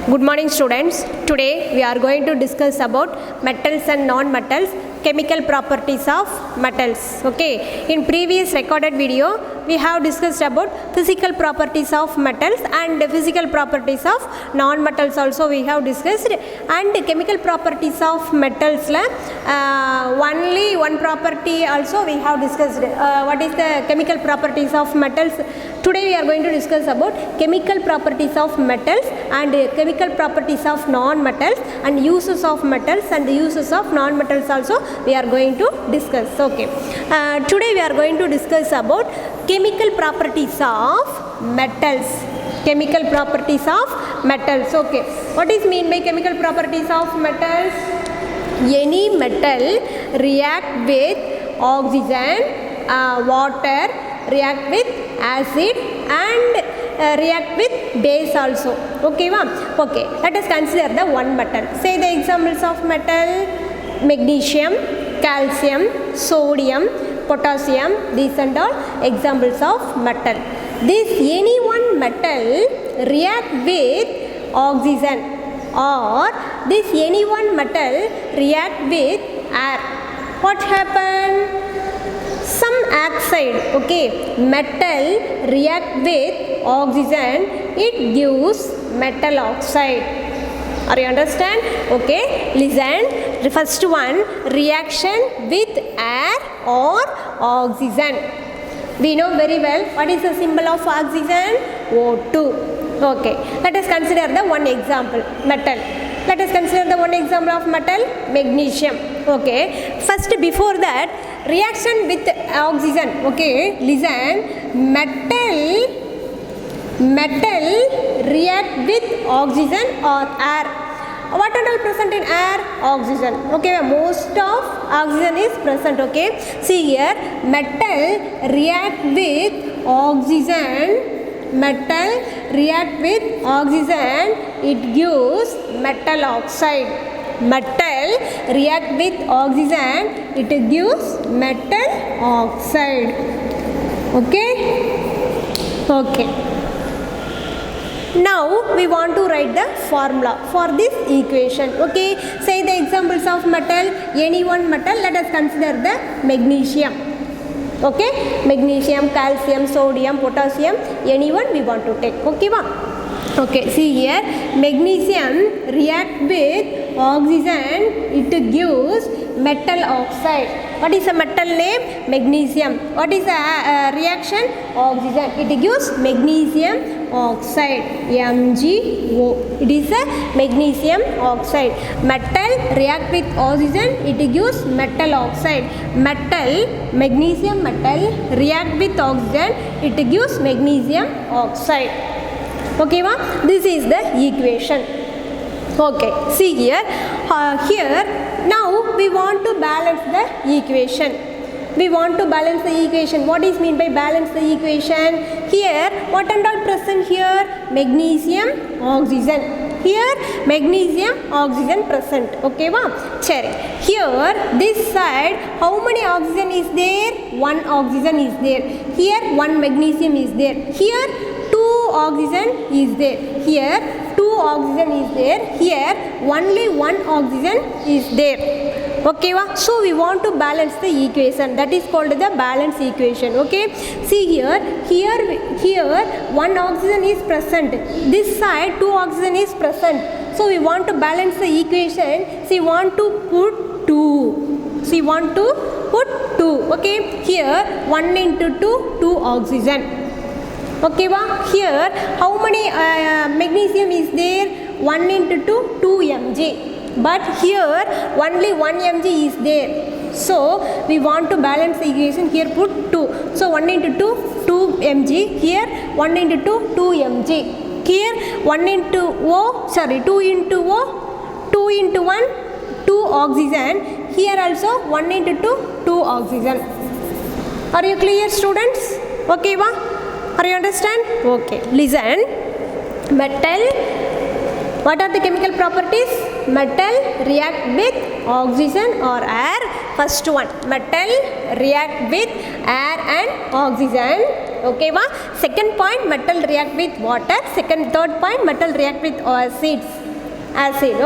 Good morning students. Today we are going to discuss about metals and non-metals, chemical properties of metals. Okay, in previous recorded video we have discussed about physical properties of metals and physical properties of non-metals also we have discussed, and chemical properties of metals only one property also we have discussed. What is the chemical properties of metals? Today we are going to discuss about chemical properties of metals and chemical properties of non-metals and uses of metals and the uses of non-metals also we are going to discuss. Okay, today we are going to discuss about chemical properties of metals. Chemical properties of metals. Okay, what is mean by chemical properties of metals? Any metal react with oxygen, water, react with acid and react with base also. Okay, okay, let us consider the one metal. Say the examples of metal: magnesium, calcium, sodium, potassium. These and all examples of metal. This any one metal react with oxygen, or this any one metal react with air. What happen? Some oxide, okay, metal react with oxygen, it gives metal oxide. Are you understand? Okay, listen. The first one, reaction with air or oxygen. We know very well what is the symbol of oxygen? O2. Okay, let us consider the one example, metal. Let us consider the one example of metal, magnesium. Okay, first before that, reaction with oxygen. Okay, listen. Metal react with oxygen or air. What are all present in air? Oxygen. Okay, most of oxygen is present. Okay, see here, metal react with oxygen. Metal react with oxygen, it gives metal oxide. Metal react with oxygen, it gives metal oxide. Okay, okay. Now we want to write the formula for this equation. Okay, say the examples of metal. Any one metal, let us consider the magnesium. Okay, magnesium, calcium, sodium, potassium, any one we want to take. Okay, okay, see here, magnesium react with oxygen, it gives metal oxide. What is the metal name? Magnesium. What is the reaction? Oxygen. It gives magnesium oxide, MgO. It is a magnesium oxide. Metal react with oxygen, it gives metal oxide. Metal, magnesium metal react with oxygen, it gives magnesium oxide. Okay, this is the equation. Okay, see here, here now we want to balance the equation. We want to balance the equation. What is mean by balance the equation? Here, what and all present here? Magnesium, oxygen. Here, magnesium, oxygen present. Okay, Cherry. Here, this side, how many oxygen is there? One oxygen is there. Here, one magnesium is there. Here, two oxygen is there. Here, two oxygen is there. Here, only one oxygen is there. Okay, so we want to balance the equation, that is called the balance equation. Okay, see here, here one oxygen is present, this side two oxygen is present, so we want to balance the equation. So want to put 2. So want to put 2. Okay, here 1 into 2 oxygen. Okay, here how many magnesium is there? 1 into 2 mg. But here only 1 mg is there, so we want to balance the equation. Here put 2, so 1 into 2 mg. Here 1 into 2 mg. Here 1 into O, sorry, 2 into O, 2 into 1 2 oxygen. Here also 1 into 2 oxygen. Are you clear, students? Okay, are you understand? Okay, listen. Metal, what are the chemical properties? Metal react with oxygen or air. First one, metal react with air and oxygen. Okay va? Second point, metal react with water. Third point, metal react with acid.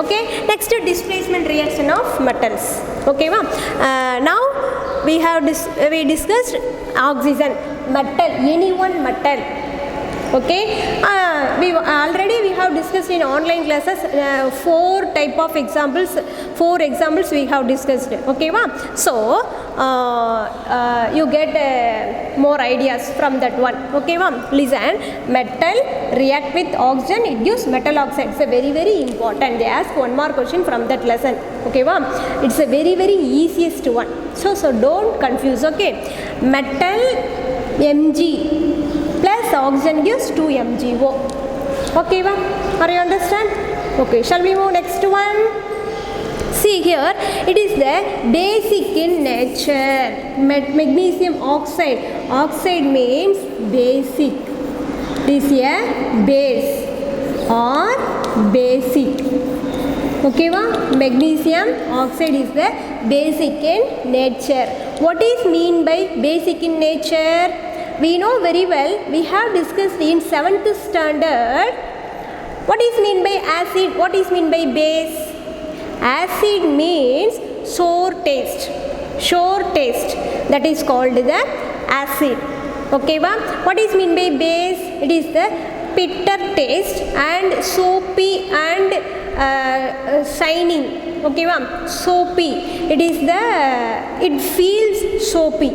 Okay, next displacement reaction of metals. Okay va? Now we discussed oxygen, metal, any one metal. Okay, we have discussed in online classes four examples we have discussed. Okay va? So you get more ideas from that one. Okay va? Listen, metal react with oxygen, it gives metal oxide. It's a very very important. They ask one more question from that lesson. Okay va? It's a very very easiest one, so don't confuse. Okay, metal Mg plus oxygen gives 2 MgO. Okay va? Are you understand? Okay, shall we move next one? See here, it is the basic in nature. Magnesium oxide. Oxide means basic. This is a base or basic. Okay va? Magnesium oxide is the basic in nature. What is mean by basic in nature? We know very well, we have discussed in 7th standard. What is mean by acid? What is mean by base? Acid means sour taste. That is called the acid. Okay va? What is mean by base? It is the bitter taste and soapy and shining. Okay va? Soapy. It feels soapy.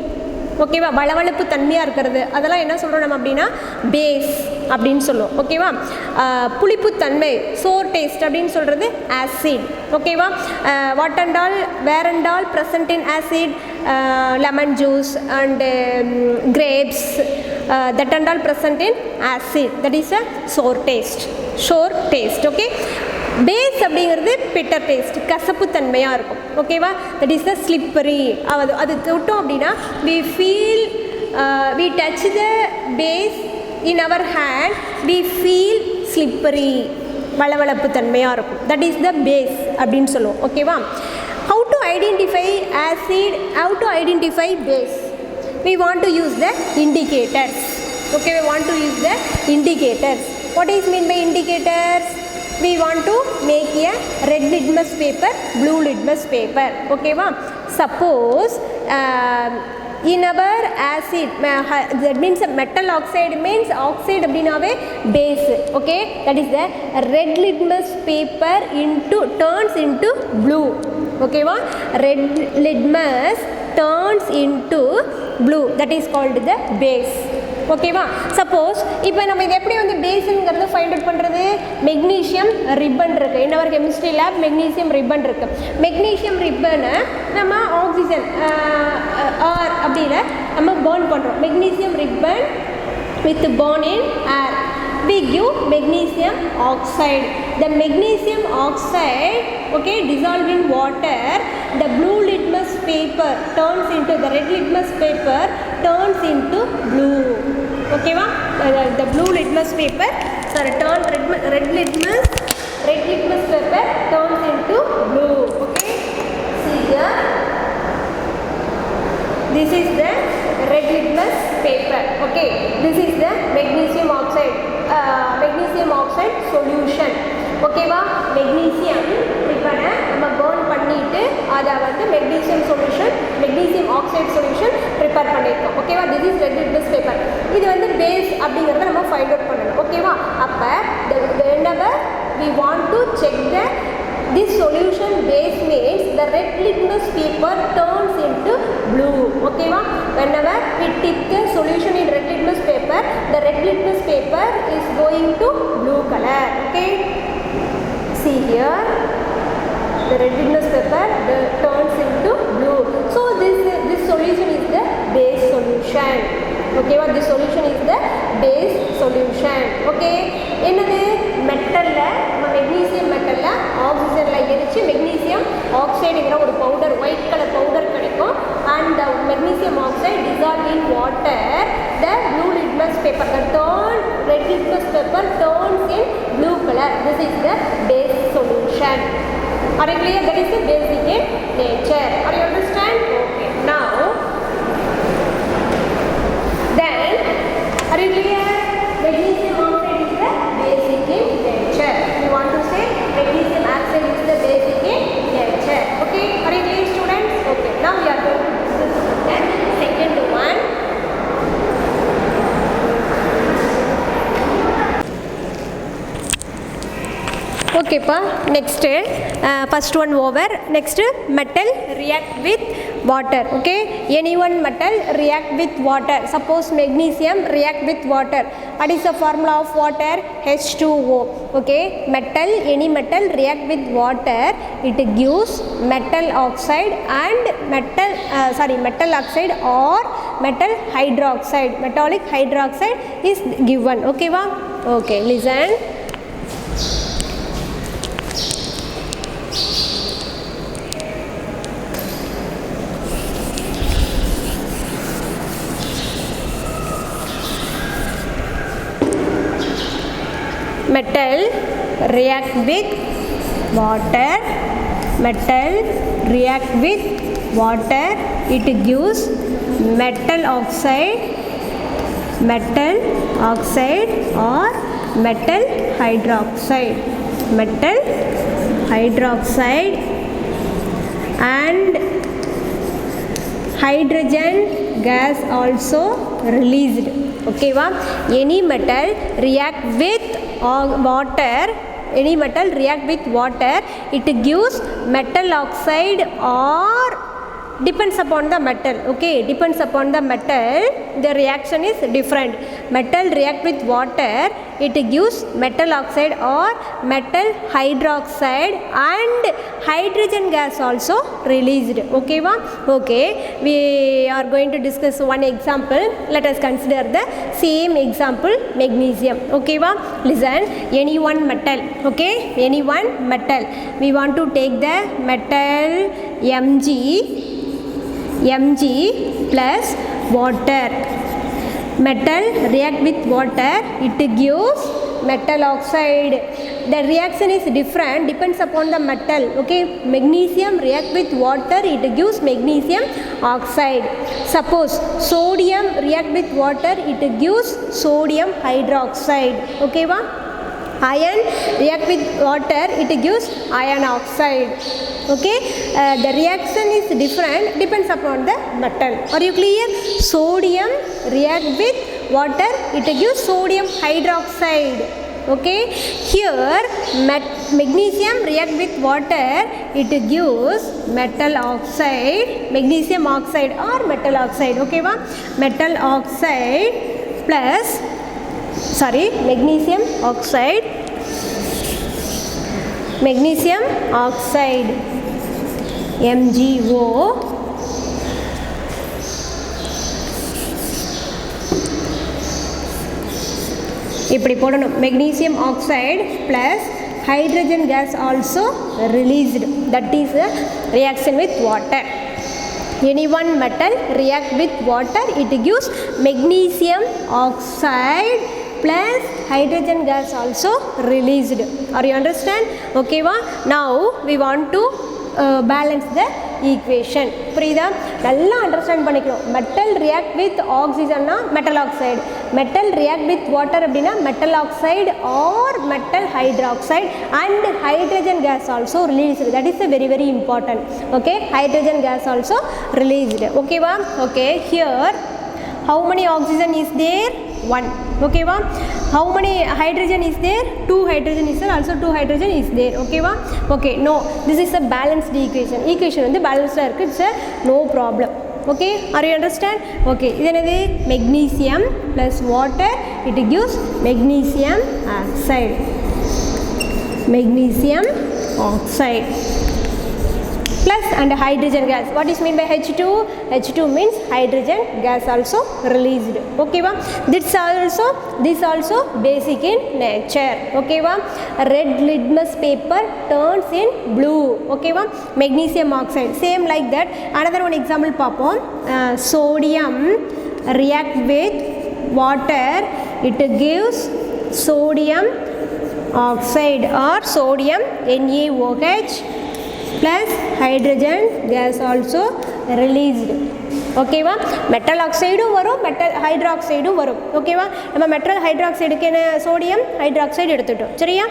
ஓகேவா? வளவளப்பு தன்மையாக இருக்கிறது, அதெல்லாம் என்ன சொல்கிறோம் நம்ம அப்படின்னா base அப்படின்னு சொல்லுவோம். ஓகேவா? புளிப்புத்தன்மை, சோர் டேஸ்ட் அப்படின்னு சொல்கிறது ஆசிட். ஓகேவா? What and all where and all present in acid? Lemon juice and grapes, that and all present in acid, that is a sour taste. Okay, base அப்படிங்கிறது பிட்டர் டேஸ்ட், கசப்பு தன்மையாக இருக்கும். ஓகேவா? That is the slippery. அது தொட்டோம் அப்படின்னா we touch the base in our hand, we feel slippery, வளவளப்பு தன்மையாக இருக்கும். தட் இஸ் த பேஸ் அப்படின்னு சொல்லுவோம். ஓகேவா? how to identify acid, how to identify base? We want to use the indicators. Okay, we want to use the indicators. What is mean by indicators? We want to make a red litmus paper, blue litmus paper. Okay va? Suppose in our acid, that means metal oxide means oxide அப்படினாவே base. Okay, that is the red litmus paper turns into blue. Okay va? Red litmus turns into blue, that is called the base. ஓகேவா? Suppose இப்போ நம்ம இது எப்படி வந்து பேஸுங்கிறது find out பண்ணுறது? Magnesium ribbon இருக்குது, in our chemistry lab magnesium ribbon இருக்குது. மெக்னீஷியம் ரிப்பனை நம்ம ஆக்சிஜன் ஆர் அப்படின்னு நம்ம பர்ன் பண்ணுறோம். Magnesium ribbon with burn in air, we give magnesium oxide. The magnesium oxide, okay, dissolved in water, the blue litmus paper turns into, the red litmus paper turns into blue. Okay va? The blue litmus paper, sorry, red litmus paper turns into blue. Okay, see here, this is the red litmus paper. Okay, this is the magnesium oxide solution. Okay va? Magnesium ribbon நம்ம burn பண்ணிட்டு அதை வந்து magnesium solution, magnesium oxide solution prepare பண்ணிருக்கோம். Okay va? This is red litmus paper. இது வந்து base அப்படிங்கறத நம்ம find out பண்ணணும். Okay va? அப்ப whenever we want to check this solution base means the red litmus paper turns into blue. Okay va? Whenever we dip the solution in red litmus paper, the red litmus paper is going to blue color. Okay, see here, the red litmus paper turns into blue. So this solution is the base solution. Okay va? This solution is the base solution. Okay, என்னது மெட்டல்ல, magnesium மெட்டல்ல ஆக்சிஜன்ல எரிச்சு magnesium ஆக்சைடுங்கிற ஒரு powder, white colour powder கிடைக்கும். And the magnesium oxide dissolved in water, the blue litmus paper, red litmus paper turns in blue color. This is the base solution. Are you clear? That is the basic in nature. Are you understand? Okay, now then Okay pa, next first one over. Next, metal react with water. Okay, any one metal react with water. Suppose magnesium react with water. What is the formula of water? H2O. Okay, metal, any metal react with water, it gives metal oxide and metal oxide or metal hydroxide. Metallic hydroxide is given. Okay va? Okay, listen. Metal react with water. Metal react with water. It gives metal oxide or metal hydroxide. Metal hydroxide and hydrogen gas also released. Okay va? Any metal react with water, any metal react with water, it gives metal oxide or depends upon the metal. Okay, depends upon the metal, the reaction is different. Metal react with water, it gives metal oxide or metal hydroxide and hydrogen gas also released. Okay va? Okay, we are going to discuss one example. Let us consider the same example, magnesium. Okay va? Listen, any one metal. Okay, any one metal, we want to take the metal Mg plus water. Metal react with water, it gives metal oxide. The reaction is different, depends upon the metal. Okay, magnesium react with water, it gives magnesium oxide. Suppose sodium react with water, it gives sodium hydroxide. Okay va? Iron react with water, it gives iron oxide. Okay, the reaction is different, depends upon the metal. Are you clear? Sodium react with water, it gives sodium hydroxide. Okay, here magnesium react with water, it gives metal oxide, magnesium oxide or metal oxide. Okay va? Metal oxide plus magnesium oxide MgO இப்படி போடணும். magnesium oxide plus hydrogen gas also released, that is a reaction with water. Any one metal react with water, it gives magnesium oxide plus hydrogen gas also released. Are you understand? Okay va? Now we want to balance the equation. புரியுதா? நல்லா understand பண்ணிக்கணும். Metal react with ஆக்சிஜன்னா metal oxide, metal react with water அப்படின்னா metal oxide or metal hydroxide and hydrogen gas also released. That is very very important. Okay, hydrogen gas also released. ஓகேவா? Okay, here how many oxygen is there? 1. Okay va? How many hydrogen is there? 2 hydrogen is there, also 2 hydrogen is there. Okay va? Okay, no, this is a balanced equation. Equation வந்து balanced இருக்கு, it's a no problem. Okay, are you understand? Okay, இது என்னது? magnesium plus water, it gives magnesium oxide. Magnesium oxide plus and hydrogen gas. What is mean by H2? H2 means hydrogen gas also released. Okay va? This also basic in nature. Okay va? Red litmus paper turns in blue. Okay va? Magnesium oxide same like that. Another one example papom. Sodium react with water, it gives sodium oxide or sodium NaOH plus hydrogen gas also released. Okay va? Metal oxide வரும், metal hydroxide வரும். Okay va? நம்ம metal hydroxide க்கு என்ன sodium hydroxide எடுத்துட்டோம். சரியா?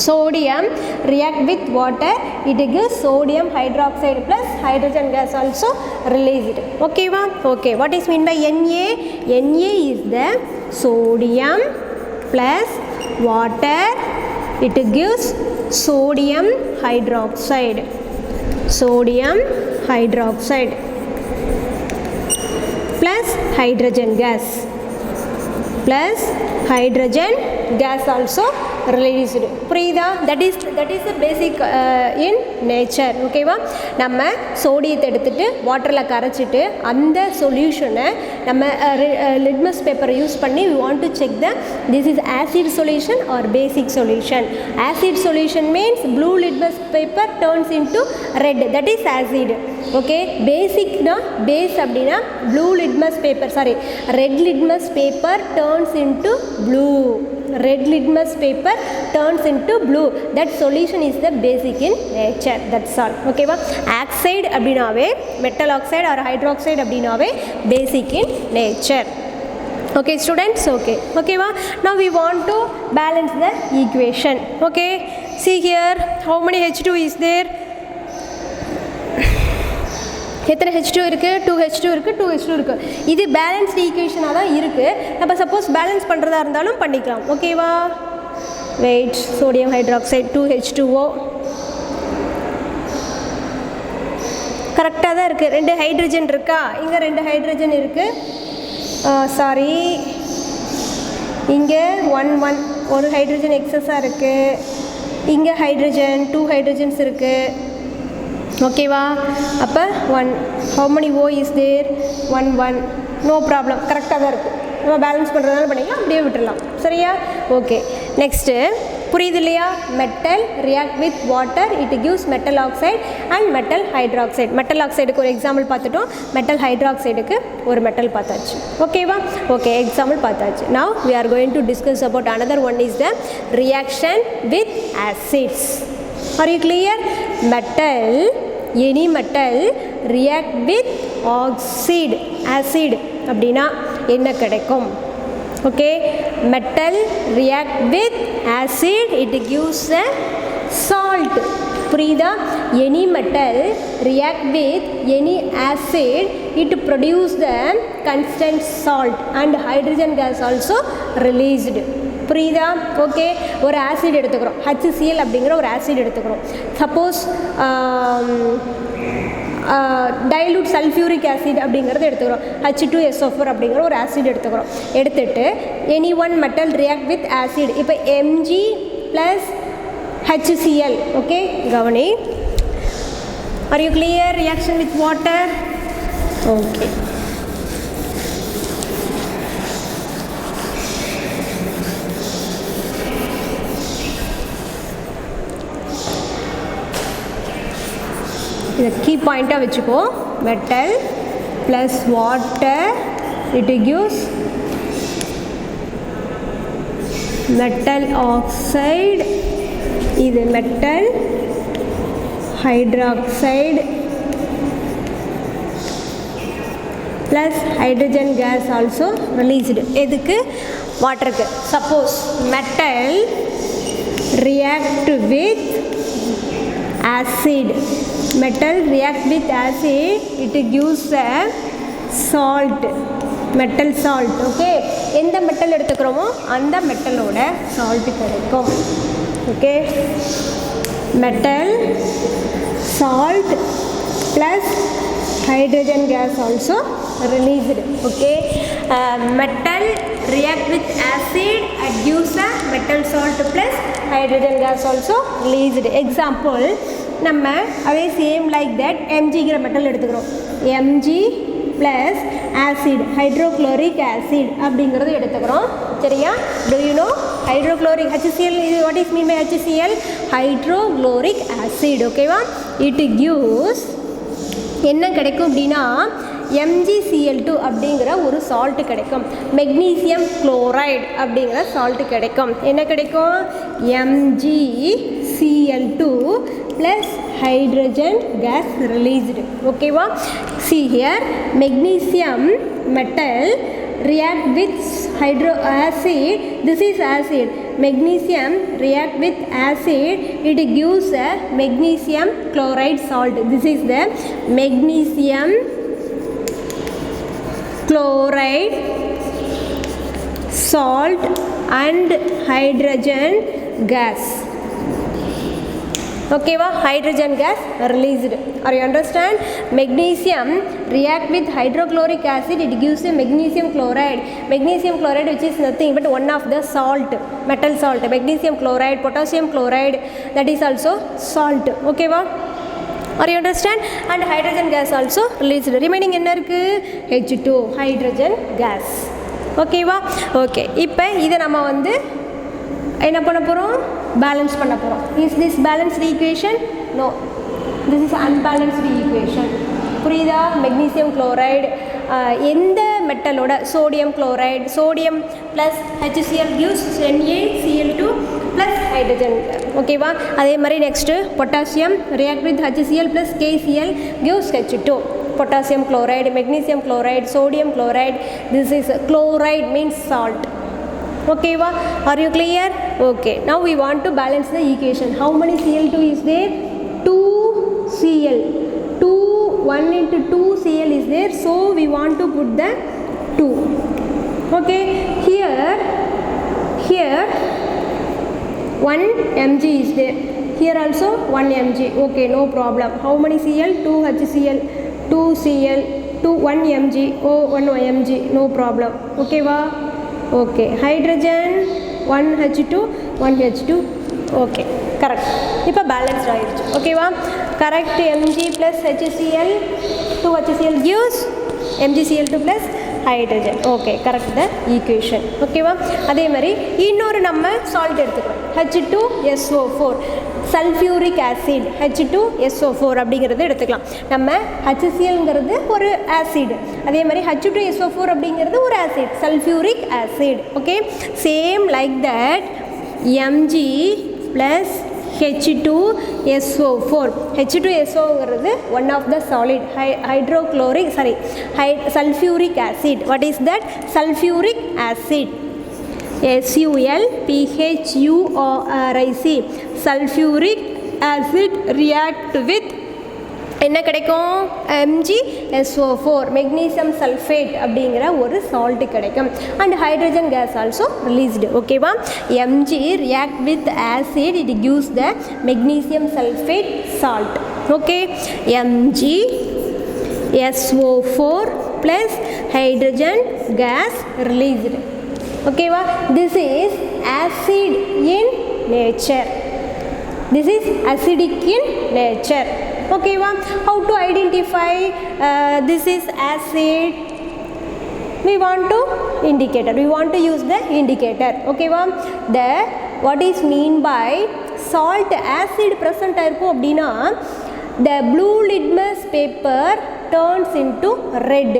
Sodium react with water, it gives sodium hydroxide plus hydrogen gas also released. Okay va? Okay, what is mean by Na? Na is the sodium plus water it gives sodium hydroxide. Sodium hydroxide plus hydrogen gas. Plus hydrogen gas also released. புரியுதா? that is the basic in nature. ஓகேவா? நம்ம சோடியத்தை எடுத்துட்டு வாட்டரில் கரைச்சிட்டு அந்த சொல்யூஷனை நம்ம litmus பேப்பரை யூஸ் பண்ணி we want to check the this is acid solution or basic solution. Acid solution means blue litmus paper turns into red, that is acid. Okay, பேசிக்னா பேஸ் அப்படின்னா blue litmus paper red litmus paper turns into blue. Red litmus paper turns into blue. That solution is the basic in nature. That's all. Okay va? Oxide அப்படினாவே metal oxide or hydroxide அப்படினாவே basic in nature. Okay students? Okay va? Now we want to balance the equation. Okay, see here how many H2 is there? எத்தனை H2 இருக்குது? 2H2 இருக்குது, 2H2 இருக்குது. இது balanced ஈக்குவேஷனாக தான் இருக்குது. நம்ம சப்போஸ் பேலன்ஸ் பண்ணுறதா இருந்தாலும் பண்ணிக்கலாம். ஓகேவா? வெயிட், சோடியம் ஹைட்ராக்சைடு 2H2O கரெக்டாக தான் இருக்குது. 2 ஹைட்ரஜன் இருக்கா? இங்கே 2 ஹைட்ரஜன் இருக்குது. சாரி, இங்கே 1 ஒரு ஹைட்ரஜன் எக்ஸஸாக இருக்குது. இங்கே ஹைட்ரஜன் 2 ஹைட்ரஜன்ஸ் இருக்குது. ஓகேவா? அப்போ 1 how many O is there? 1 no problem, கரெக்டாக தான் இருக்குது. நம்ம பேலன்ஸ் பண்ணுறதுனால பண்ணிக்கலாம், அப்படியே விட்டுடலாம். சரியா? ஓகே, நெக்ஸ்ட்டு புரியுது இல்லையா? Metal react with water, it gives metal oxide and metal hydroxide. Metal ஆக்சைடுக்கு ஒரு எக்ஸாம்பிள் பார்த்துட்டோம், மெட்டல் ஹைட்ராக்சைடுக்கு ஒரு மெட்டல் பார்த்தாச்சு. ஓகேவா? ஓகே, எக்ஸாம்பிள் பார்த்தாச்சு. Now we are going to discuss about another one is the reaction with acids. Are you clear? Metal, any metal react with acid அப்படின்னா என்ன கிடைக்கும்? Okay, metal react with acid, it gives a salt. புரியுதா? any metal react with any acid, it produce the constant salt and hydrogen gas also released. புரியுதா? Okay, ஒரு acid எடுத்துக்கிறோம், HCl அப்படிங்கிற ஒரு acid எடுத்துக்கிறோம். சப்போஸ் டைலூட் சல்ஃபியூரிக் ஆசிட் அப்படிங்கிறது எடுத்துக்கிறோம், H2SO4 அப்படிங்கிற ஒரு ஆசிட் எடுத்துக்கிறோம். எடுத்துட்டு any one metal react with acid. இப்போ Mg ப்ளஸ் HCl. ஓகே, கவனி. Are you clear? Reaction with water. Okay, இதை கீ பாயிண்ட்டாக வச்சுக்கோ. Metal plus water, it gives metal oxide. இது metal hydroxide plus hydrogen gas also released. எதுக்கு? வாட்டருக்கு. Suppose metal react with acid, metal react with acid, it gives a salt, metal salt. Okay, எந்த metal எடுத்துக்கிறோமோ அந்த மெட்டலோட salt கிடைக்கும். Okay, metal salt plus hydrogen gas also released. Okay, metal react with acid and gives a metal salt plus hydrogen gas also released. Example, நம்ம அதே same like that எம்ஜிங்கிற metal எடுத்துக்கிறோம். Mg plus acid, hydrochloric acid அப்படிங்கிறது எடுத்துக்கிறோம். சரியா? do you know hydrochloric HCl is what is mean by HCl? hydrochloric acid. ஓகேவா? it gives என்ன கிடைக்கும் அப்படின்னா MgCl2 அப்படிங்கிற ஒரு சால்ட் கிடைக்கும். மெக்னீசியம் குளோரைடு அப்படிங்கிற சால்ட் கிடைக்கும். என்ன கிடைக்கும்? MgCl2 plus hydrogen case released. ஓகேவா? see here, magnesium metal react with acid. This is acid. Magnesium react with acid, it gives a magnesium chloride salt. This is the magnesium chloride salt and hydrogen gas. Okay, hydrogen gas released. Are you understand? Magnesium react with hydrochloric acid, it gives a magnesium chloride. Magnesium chloride, which is nothing but one of the salt, metal salt. Magnesium chloride, potassium chloride, that is also salt. Okay, are you understand? And hydrogen gas also released. Remaining enna irukku? H2, hydrogen gas. Okay, okay. இப்போ இதை நம்ம வந்து என்ன பண்ண போகிறோம்? Balance பண்ண போகிறோம். Is this balanced equation? No, this is unbalanced equation. புரியுதா? மெக்னீசியம் குளோரைடு எந்த மெட்டலோட, sodium chloride, sodium plus HCl gives NaCl2 plus hydrogen. ஓகேவா? அதே மாதிரி next potassium react with HCl plus KCl gives H2. potassium chloride, magnesium chloride, sodium chloride. This is chloride means salt. Okay, are you clear? Okay, now we want to balance the equation. How many Cl2 is there? 2Cl. 1 into 2Cl is there, so we want to put the 2. Okay, here 1 mg is there, here also 1 mg. Okay, no problem. How many Cl? 2 HCl, 2 Cl, 1 mg, 1 mg, no problem. Okay, okay. Hydrogen 1 H2, 1 H2. Okay, correct. இப்போ balanced ஆயிடுச்சு. ஓகேவா? Correct. mg plus HCl, 2 HCl gives mgCl2 plus hydrogen. Okay, correct the equation. ஓகேவா? அதே மாதிரி இன்னொரு நம்ம salt எடுத்துக்கிறோம். H2SO4 sulphuric acid. H2SO4 அப்படிங்கிறது எடுத்துக்கலாம். நம்ம HClங்கிறது ஒரு ஆசிட், அதே மாதிரி H2SO4 அப்படிங்கிறது ஒரு acid, sulphuric acid. Okay, same like that mg plus H2SO4. H2SO one of the solid hydrochloric, sulfuric acid. What is that? Sulfuric acid. SULPHURIC. Sulfuric acid react with என்ன கிடைக்கும்? MgSO4, மெக்னீசியம் சல்ஃபேட் அப்படிங்கிற ஒரு salt கிடைக்கும். And hydrogen gas also released. ஓகேவா? Mg react with acid, it gives the magnesium sulfate salt. Okay, MgSO4 plus hydrogen gas released. ஓகேவா? This is acid in nature. This is acidic in nature. Okay, how to identify this is acid? We want to indicator. We want to use the indicator. Okay, the what is mean by salt acid present irukku appadina the blue litmus paper turns into red.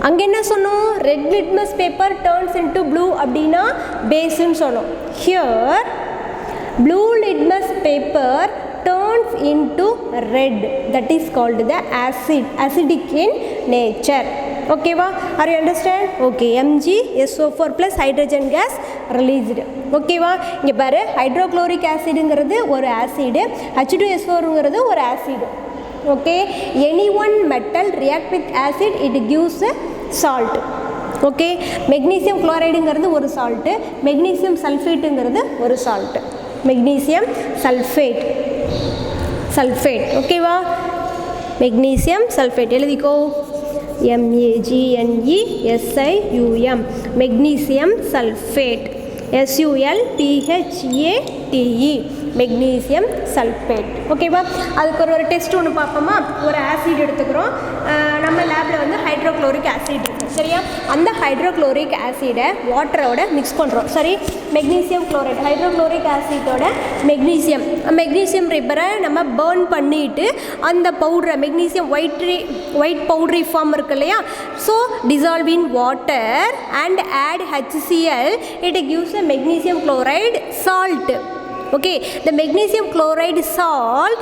அங்கே என்ன சொன்னோம்? Red litmus paper turns into blue அப்படின்னா பேஸ்ன்னு சொன்னோம். Here blue litmus paper turns into red, that is called the acid, acidic in nature. Okay, are you understand? Okay, MgSO4 plus hydrogen gas released. Okay, இங்க பாரு, hydrochloric ஆசிட்ங்கிறது ஒரு acid, H2SO4ங்கிறது ஒரு acid. Okay, any one metal react with acid, it gives a salt. Okay, magnesium குளோரைடுங்கிறது ஒரு salt, magnesium சல்ஃபேட்டுங்கிறது ஒரு salt. Magnesium sulphate, ஓகேவா? Magnesium sulphate எழுதிக்கோ. MAGNESIUM, magnesium sulphate. SULPHATE, magnesium sulphate. ஓகேவா? அதுக்கு ஒரு டெஸ்ட் ஒன்று பார்ப்போமா? ஒரு ஆசிட் எடுத்துக்கிறோம், நம்ம லேபில் வந்து ஹைட்ரோக்ளோரிக் ஆசிட் இருக்குது, சரியா? அந்த ஹைட்ரோக்ளோரிக் ஆசிடை வாட்டரோட மிக்ஸ் பண்ணுறோம். சரி, மெக்னீசியம் குளோரைட், ஹைட்ரோக்ளோரிக் ஆசிட்டோட மெக்னீசியம் ரிப்பரை நம்ம பேர்ன் பண்ணிவிட்டு அந்த பவுடரை, மெக்னீசியம் ஒயிட் பவுட்ரி ஃபார்ம் இருக்கு இல்லையா, so dissolve in water and add HCl, it gives a magnesium chloride salt. Okay, the magnesium chloride salt,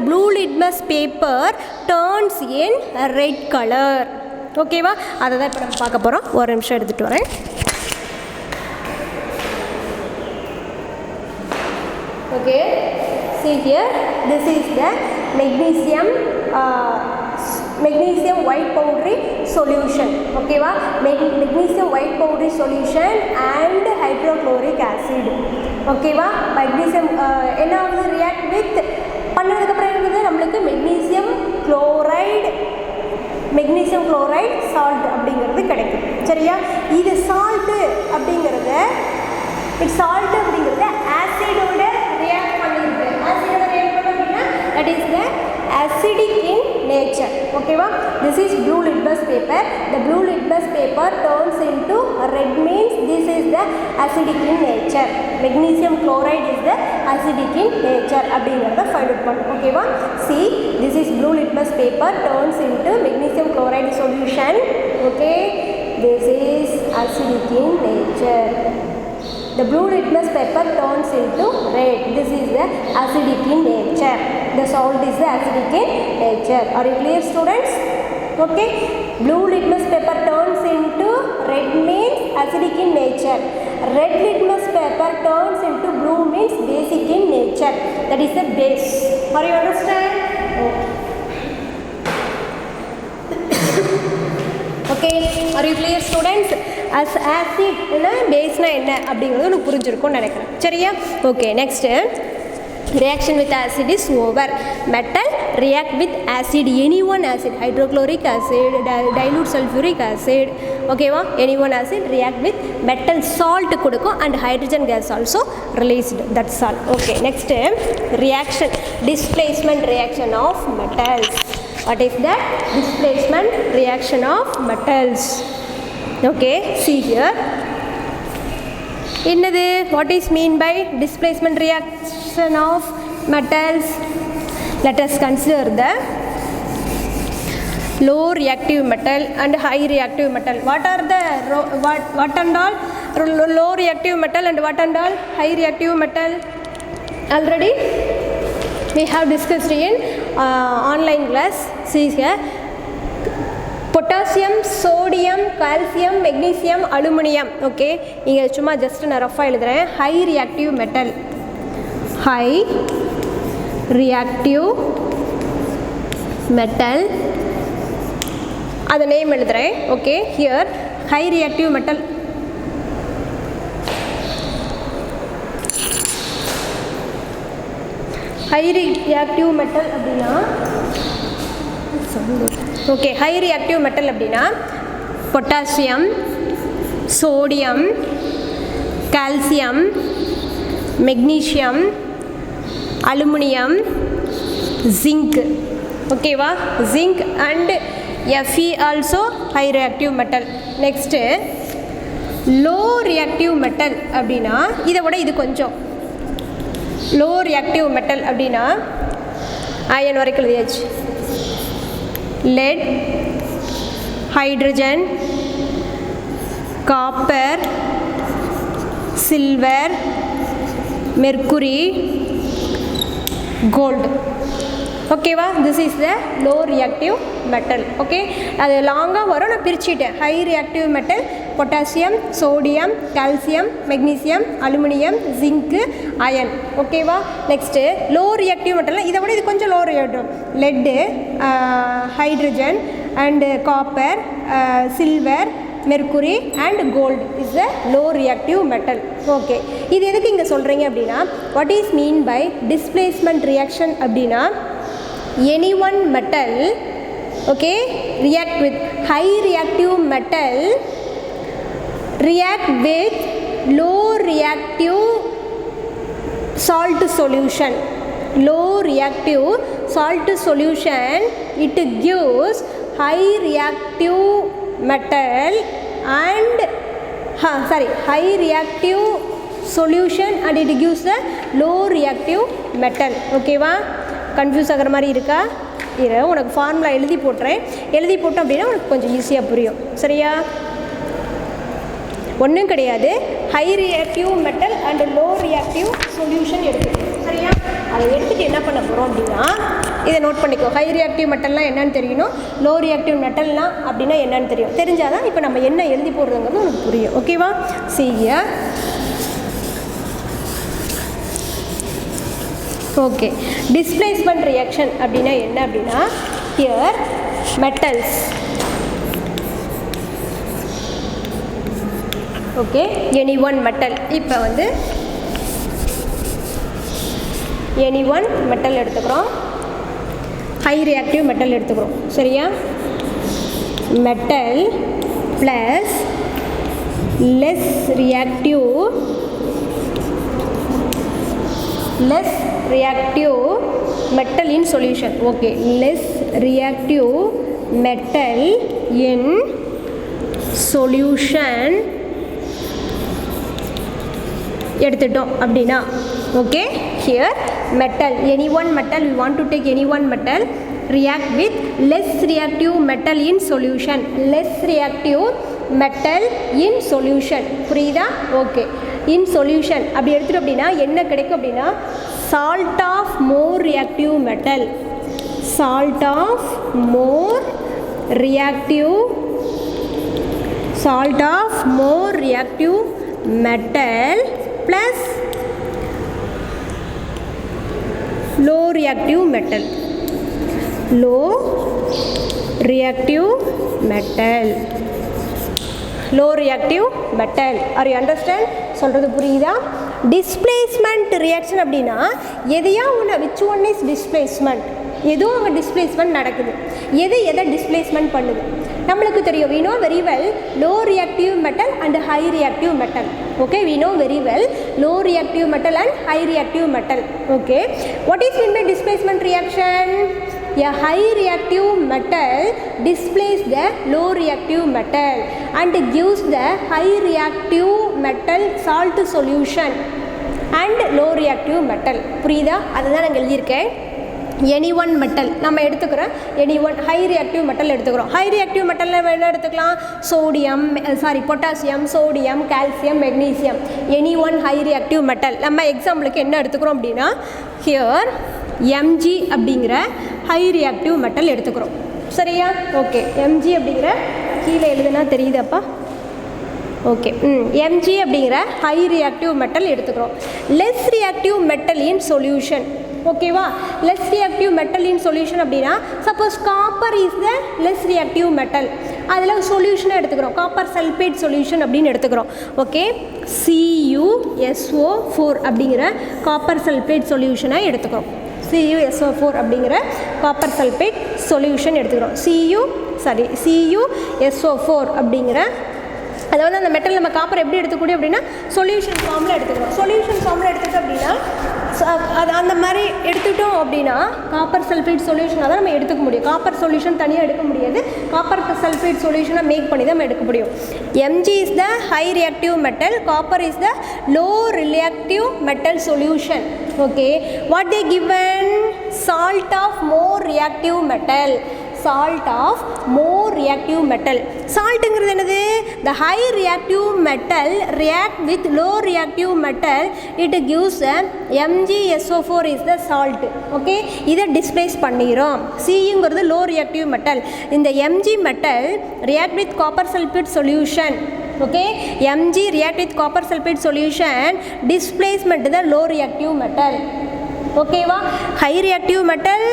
blue litmus paper turns in red color. Okay, அதை தான் இப்போ நம்ம பார்க்க போகிறோம். ஒரு நிமிஷம் எடுத்துகிட்டு வரேன். Okay, see here, this is the magnesium white powdery solution. Okay, magnesium white powdery solution and hydrochloric acid. ஓகேவா மெக்னீசியம் என்ன ஆகுது ரியாக்ட் வித் பண்ணதுக்கப்புறம் இருக்குது நம்மளுக்கு மெக்னீசியம் குளோரைடு சால்ட் அப்படிங்கிறது கிடைக்கும் சரியா இது சால்ட்டு அப்படிங்கிறத ஆசிடோட ரியாக்ட் பண்ணிருக்கு ஆசிடோட ரியாக்ட் பண்ண அப்படின்னா that is the acidic in nature okay this is blue litmus paper the blue litmus paper turns into red means this is the acidic in nature magnesium chloride is the acidic in nature அப்படிங்கறத find out பண்ணு ஓகேவா see this is blue litmus paper turns into magnesium chloride solution okay this is acidic in nature the blue litmus paper turns into red this is the acidic in nature the salt is the acidic in nature are you clear students okay blue litmus paper turns into red means acidic in nature red litmus paper turns into blue means basic in nature that is the base are you understand okay are you clear students as acid na base na enna அப்படிங்கிறது உங்களுக்கு புரிஞ்சிருக்கும்னு நினைக்கிறேன் சரியா okay next reaction with acid is over metal react with acid any one acid hydrochloric acid dilute sulfuric acid okay va any one acid react with metal salt கொடுக்கும் and hydrogen gas also released that's all okay next reaction displacement reaction of metals what is that displacement reaction of metals okay see here என்னது what is mean by displacement reaction of metals let us consider the low reactive metal and high reactive metal what are the what and all low reactive metal and what and all high reactive metal already we have discussed in online class see here potassium sodium calcium magnesium aluminum okay இங்க சும்மா just நான் Rafah எழுதுறேன் high reactive metal high reactive metal அத name எழுதுறேன் okay here high reactive metal அப்படினா okay high reactive metal அப்படினா potassium sodium calcium magnesium aluminum zinc okay va zinc and Fe also high reactive metal next low reactive metal அப்படினா இதை விட இது கொஞ்சம் low reactive metal அப்படினா iron வரைக்கும் எழுதியாச்சு lead hydrogen copper silver mercury gold okay va this is the low reactive metal okay அது லாங்கா வரும் நான் பிரிச்சிட்டேன் high reactive metal potassium sodium calcium magnesium aluminum zinc iron okay va next low reactive metal இத விட இது கொஞ்சம் low reactive lead hydrogen and copper silver mercury and gold is a low reactive metal okay இது எதுக்கு இங்க சொல்றீங்க அப்படினா what is mean by displacement reaction அப்படினா any one metal okay react with high reactive metal react with low reactive salt solution low reactive salt solution it gives high reactive metal and high reactive solution and it gives the low reactive metal okay va confuse ஆகிற மாதிரி இருக்கா இரு உனக்கு formula எழுதி போட்டுறேன் எழுதி போட்டோம் அப்படின்னா உனக்கு கொஞ்சம் ஈஸியாக புரியும் சரியா ஒன்றும் கிடையாது high reactive metal and low reactive solution எடுத்துக்கணும் சரியா அதை எடுத்துகிட்டு என்ன பண்ண போகிறோம் அப்படின்னா இதை நோட் பண்ணிக்கோ ஹை ரியாக்டிவ் மெட்டல்னால் என்னன்னு தெரியணும் லோ ரியாக்டிவ் மெட்டல்னால் அப்படின்னா என்னன்னு தெரியும் தெரிஞ்சாதான் இப்போ நம்ம என்ன எழுதி போடுறதுங்கிறது உனக்கு புரியும் ஓகேவா செய்ய ஓகே டிஸ்பிளேஸ்மெண்ட் ரியாக்ஷன் அப்படின்னா என்ன அப்படின்னா here metals okay any one metal இப்போ வந்து எனி ஒன் மெட்டல் எடுத்துக்கிறோம், ஹை ரியாக்டிவ் மெட்டல் எடுத்துக்கிறோம். சரியா? Metal plus less reactive metal in solution. Okay, less reactive metal in solution எடுத்துட்டோம் அப்படின்னா. Okay, here metal, any one metal, we want to take any one metal, react with less reactive metal in solution. Less reactive metal in solution. புரியுதா? Okay, in solution அப்படி எடுத்துட்டோம் அப்படின்னா என்ன கிடைக்கும் அப்படின்னா salt of more reactive metal. Salt of more reactive metal plus low reactive metal. Low reactive metal. Are you understand? சொல்கிறது புரியுதா? Displacement reaction அப்படின்னா எதையா ஒன்று, விச் ஒன் இஸ் டிஸ்பிளேஸ்மெண்ட், ஏதோ அங்கே டிஸ்பிளேஸ்மெண்ட் நடக்குது. எதை டிஸ்பிளேஸ்மெண்ட் பண்ணுது நம்மளுக்கு தெரியும். we know very well low reactive metal and high reactive metal. Okay, we know very well low reactive metal and high reactive metal. Okay, what is meant by displacement reaction? A high reactive metal displaces the low reactive metal and gives the high reactive metal salt solution and low reactive metal. புரியுதா? அதுதான் நான் எழுதியிருக்கேன். Any one metal நம்ம எடுத்துக்கிறோம், any one high reactive metal எடுத்துக்கிறோம். High reactive மெட்டலில் என்ன எடுத்துக்கலாம்? Potassium, sodium, calcium, magnesium. Any one high reactive metal. நம்ம எக்ஸாம்பிளுக்கு என்ன எடுத்துக்கிறோம் அப்படின்னா ஹியர் Mg அப்படிங்கிற ஹை ரியாக்டிவ் மெட்டல் எடுத்துக்கிறோம். சரியா? ஓகே, Mg அப்படிங்கிற கீழே எழுதுனா தெரியுதாப்பா? ஓகே, Mg அப்படிங்கிற ஹை ரியாக்டிவ் மெட்டல் எடுத்துக்கிறோம். Less reactive metal in solution. ஓகேவா? Less reactive metal in solution அப்படின்னா suppose copper is the less reactive metal, அதில் சொல்யூஷனை எடுத்துக்கிறோம். காப்பர் சல்ஃபேட் சொல்யூஷன் அப்படின்னு எடுத்துக்கிறோம். ஓகே, CuSO4 அப்படிங்கிற காப்பர் சல்ஃபேட் சொல்யூஷனை எடுத்துக்கிறோம். CuSO4 அப்படிங்கிற காப்பர் சல்ஃபேட் சொல்யூஷன் எடுத்துக்கிறோம். CuSO4 அப்படிங்கிற, அதாவது அந்த மெட்டல் நம்ம காப்பர் எப்படி எடுத்துக்கூடிய அப்படின்னா சொல்யூஷன் ஃபார்மில் எடுத்துக்கிறோம். சொல்யூஷன் ஃபார்மில் எடுத்துக்கிட்டோம் அப்படின்னா அது அந்த மாதிரி எடுத்துக்கிட்டோம் அப்படின்னா காப்பர் சல்ஃபேட் சொல்யூஷனாக தான் நம்ம எடுத்துக்க முடியும். காப்பர் சொல்யூஷன் தனியாக எடுக்க முடியாது, காப்பர் சல்ஃபேட் சொல்யூஷனை மேக் பண்ணி தான் நம்ம எடுக்க முடியும். Mg is the high reactive metal, copper is the low reactive metal solution. Okay, what they given? Salt of more reactive metal. Salt of more reactive metal. Saltங்கிறது என்னது? The high reactive metal react with low reactive metal, it gives MgSO4 is the salt. Okay, இதை displace பண்ணிரும். Cங்கிறது low reactive metal. இந்த Mg metal react with copper sulfate solution. Okay, Mg react with copper sulfate solution, displacement the low reactive metal. ஓகேவா? High reactive metal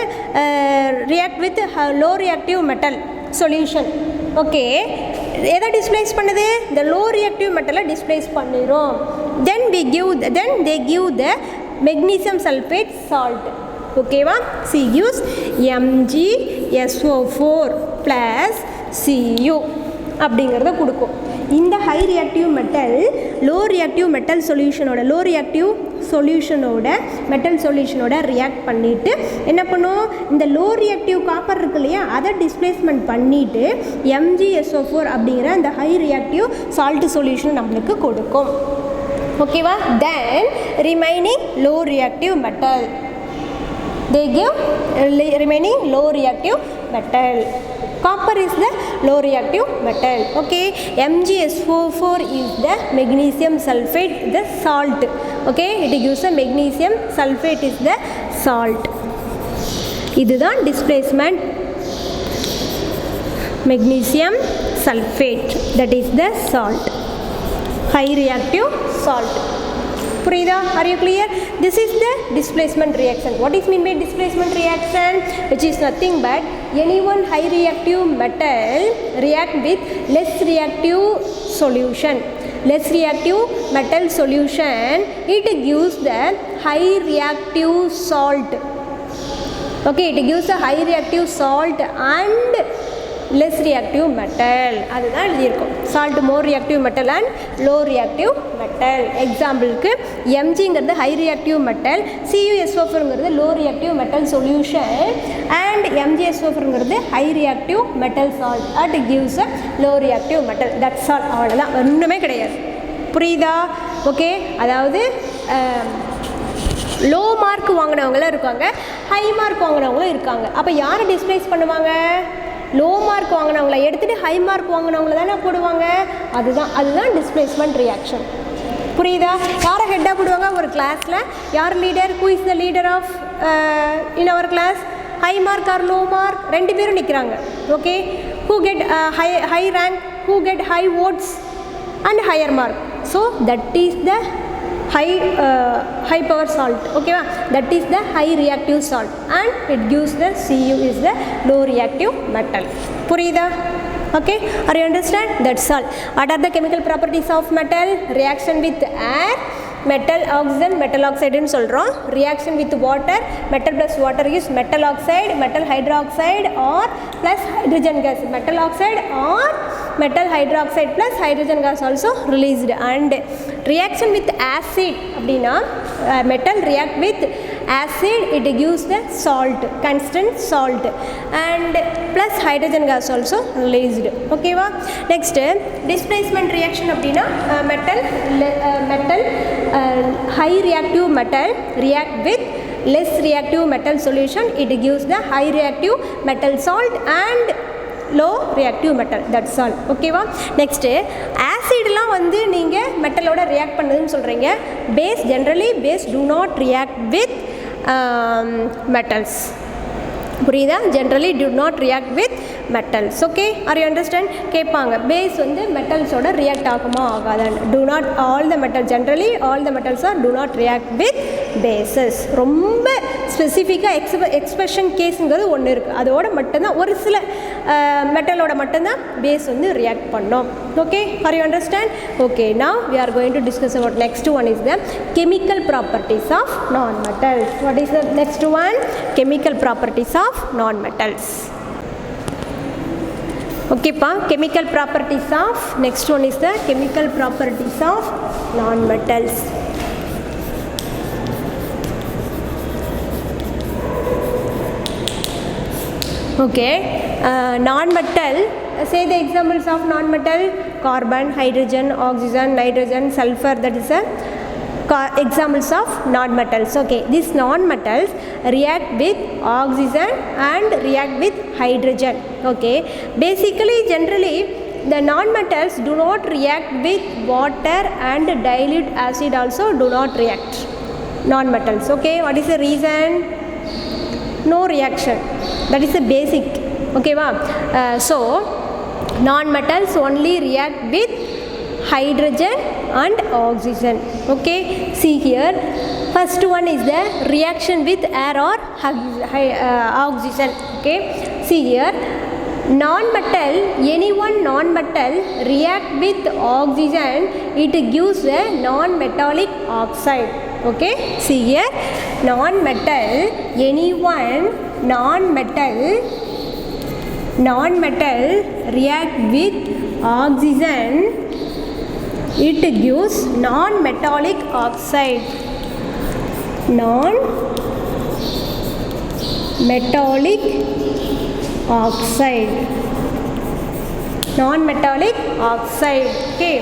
react with low reactive metal solution. Okay, எதை displays பண்ணுது? இந்த low reactive மெட்டலை displays பண்ணிடும். then they give the magnesium sulfate salt. ஓகேவா? C gives MgSO4 plus Cu அப்படிங்கிறத கொடுக்கும். இந்த high reactive metal low reactive metal சொல்யூஷனோட metal சொல்யூஷனோட ரியாக்ட் பண்ணிவிட்டு என்ன பண்ணும்? இந்த லோ ரியாக்டிவ் காப்பர் இருக்கு இல்லையா, அதை டிஸ்பிளேஸ்மெண்ட் பண்ணிவிட்டு MgSO4 அப்படிங்கிற அந்த ஹை ரியாக்டிவ் சால்ட் சொல்யூஷன் நம்மளுக்கு கொடுக்கும். ஓகேவா? தென் remaining low reactive metal, they give remaining low reactive metal. Copper is the low reactive metal. Okay, MgSO4 is the magnesium sulfate, the salt. Okay, it gives a magnesium sulfate is the salt. இதுதான் displacement magnesium sulfate, that is the salt, high reactive salt. புரியுதா? Are you clear? This is the displacement reaction. What is mean by displacement reaction? Which is nothing but any one high reactive metal react with less reactive solution. less reactive metal solution, it gives the high reactive salt. Okay, it gives a high reactive salt and less reactive metal. அதுதான் எழுதியிருக்கும். Salt more reactive metal and low reactive metal. எக்ஸாம்பிளுக்கு Mgங்கிறது high reactive metal, CuSO4ங்கிறது low reactive metal solution and MgSO4ங்கிறது high reactive metal salt. That gives a low reactive metal. That's all. அவ்வளோதான், ஒன்றுமே கிடையாது. புரியுதா? Okay, அதாவது low mark வாங்கினவங்களும் இருக்காங்க, high mark வாங்கினவங்களும் இருக்காங்க. அப்போ யாரை டிஸ்பிளேஸ் பண்ணுவாங்க? லோ மார்க் வாங்கினவங்கள எடுத்துகிட்டு ஹை மார்க் வாங்கினவங்கள தானே போடுவாங்க. அதுதான் டிஸ்பிளேஸ்மெண்ட் ரியாக்ஷன். புரியுதா? யாரை ஹெட்டாக போடுவாங்க ஒரு கிளாஸில்? யார் leader? Who is the leader of in our class? High mark or low mark? ரெண்டு பேரும் நிற்கிறாங்க. Okay, who get high rank, who get high votes and higher mark. So that is the high power salt. Okay va? That is the high reactive salt and it gives the Cu is the low reactive metal. Purida? Okay, are you understand? That's all. What are the chemical properties of metal? Reaction with air, metal oxygen, metal oxide ன்னு சொல்கிறோம். Reaction with water, metal plus water is metal oxide, metal hydroxide or plus hydrogen gas. Metal oxide or metal hydroxide plus hydrogen gas also released. And reaction with acid அப்படின்னா metal react with acid, it gives the salt, constant salt and plus hydrogen gas also released. Okay va? Next displacement reaction அப்படின்னா metal high reactive metal react with less reactive metal solution, it gives the high reactive metal salt and low reactive metal. That's all. ஓகேவா? Next ஆசிட்லாம் வந்து நீங்கள் மெட்டலோட react பண்ணுதுன்னு சொல்கிறீங்க. Generally base do not react with metals. புரியுதா? Generally do not react with metals. Okay, are you understand? கேட்பாங்க base வந்து மெட்டல்ஸோட ரியாக்ட் ஆகுமா ஆகாதான்னு. do not all the metal, generally all the metals are do not react with bases. ரொம்ப ஸ்பெசிஃபிக்காக expression கேஸுங்கிறது ஒன்று இருக்குது. அதோட மட்டும்தான் ஒரு சில மெட்டலோட மட்டும்தான் பேஸ் வந்து ரியாக்ட் பண்ணோம். Okay, are you understand? Okay, now we are going to discuss about next one is the chemical properties of non-metals. What is the next one? Chemical properties of non-metals. Okay pa, chemical properties of, next one is the chemical properties of non-metals. Okay, non-metal, say the examples of non-metal: carbon, hydrogen, oxygen, nitrogen, sulfur. That is a examples of non-metals. Okay, these non-metals react with oxygen and react with hydrogen. Okay, basically generally the non-metals do not react with water and dilute acid also do not react. Non-metals. Okay, what is the reason? No reaction. That is the basic. Okay va? So non-metals only react with hydrogen and oxygen. Okay, see here, first one is the reaction with air or oxygen. Okay, see here, non-metal, any one non-metal react with oxygen, it gives a non-metallic oxide. Okay, see here, non-metal, any one non-metal react with oxygen, it gives non-metallic oxide. Non-metallic oxide. Non-metallic oxide. Okay.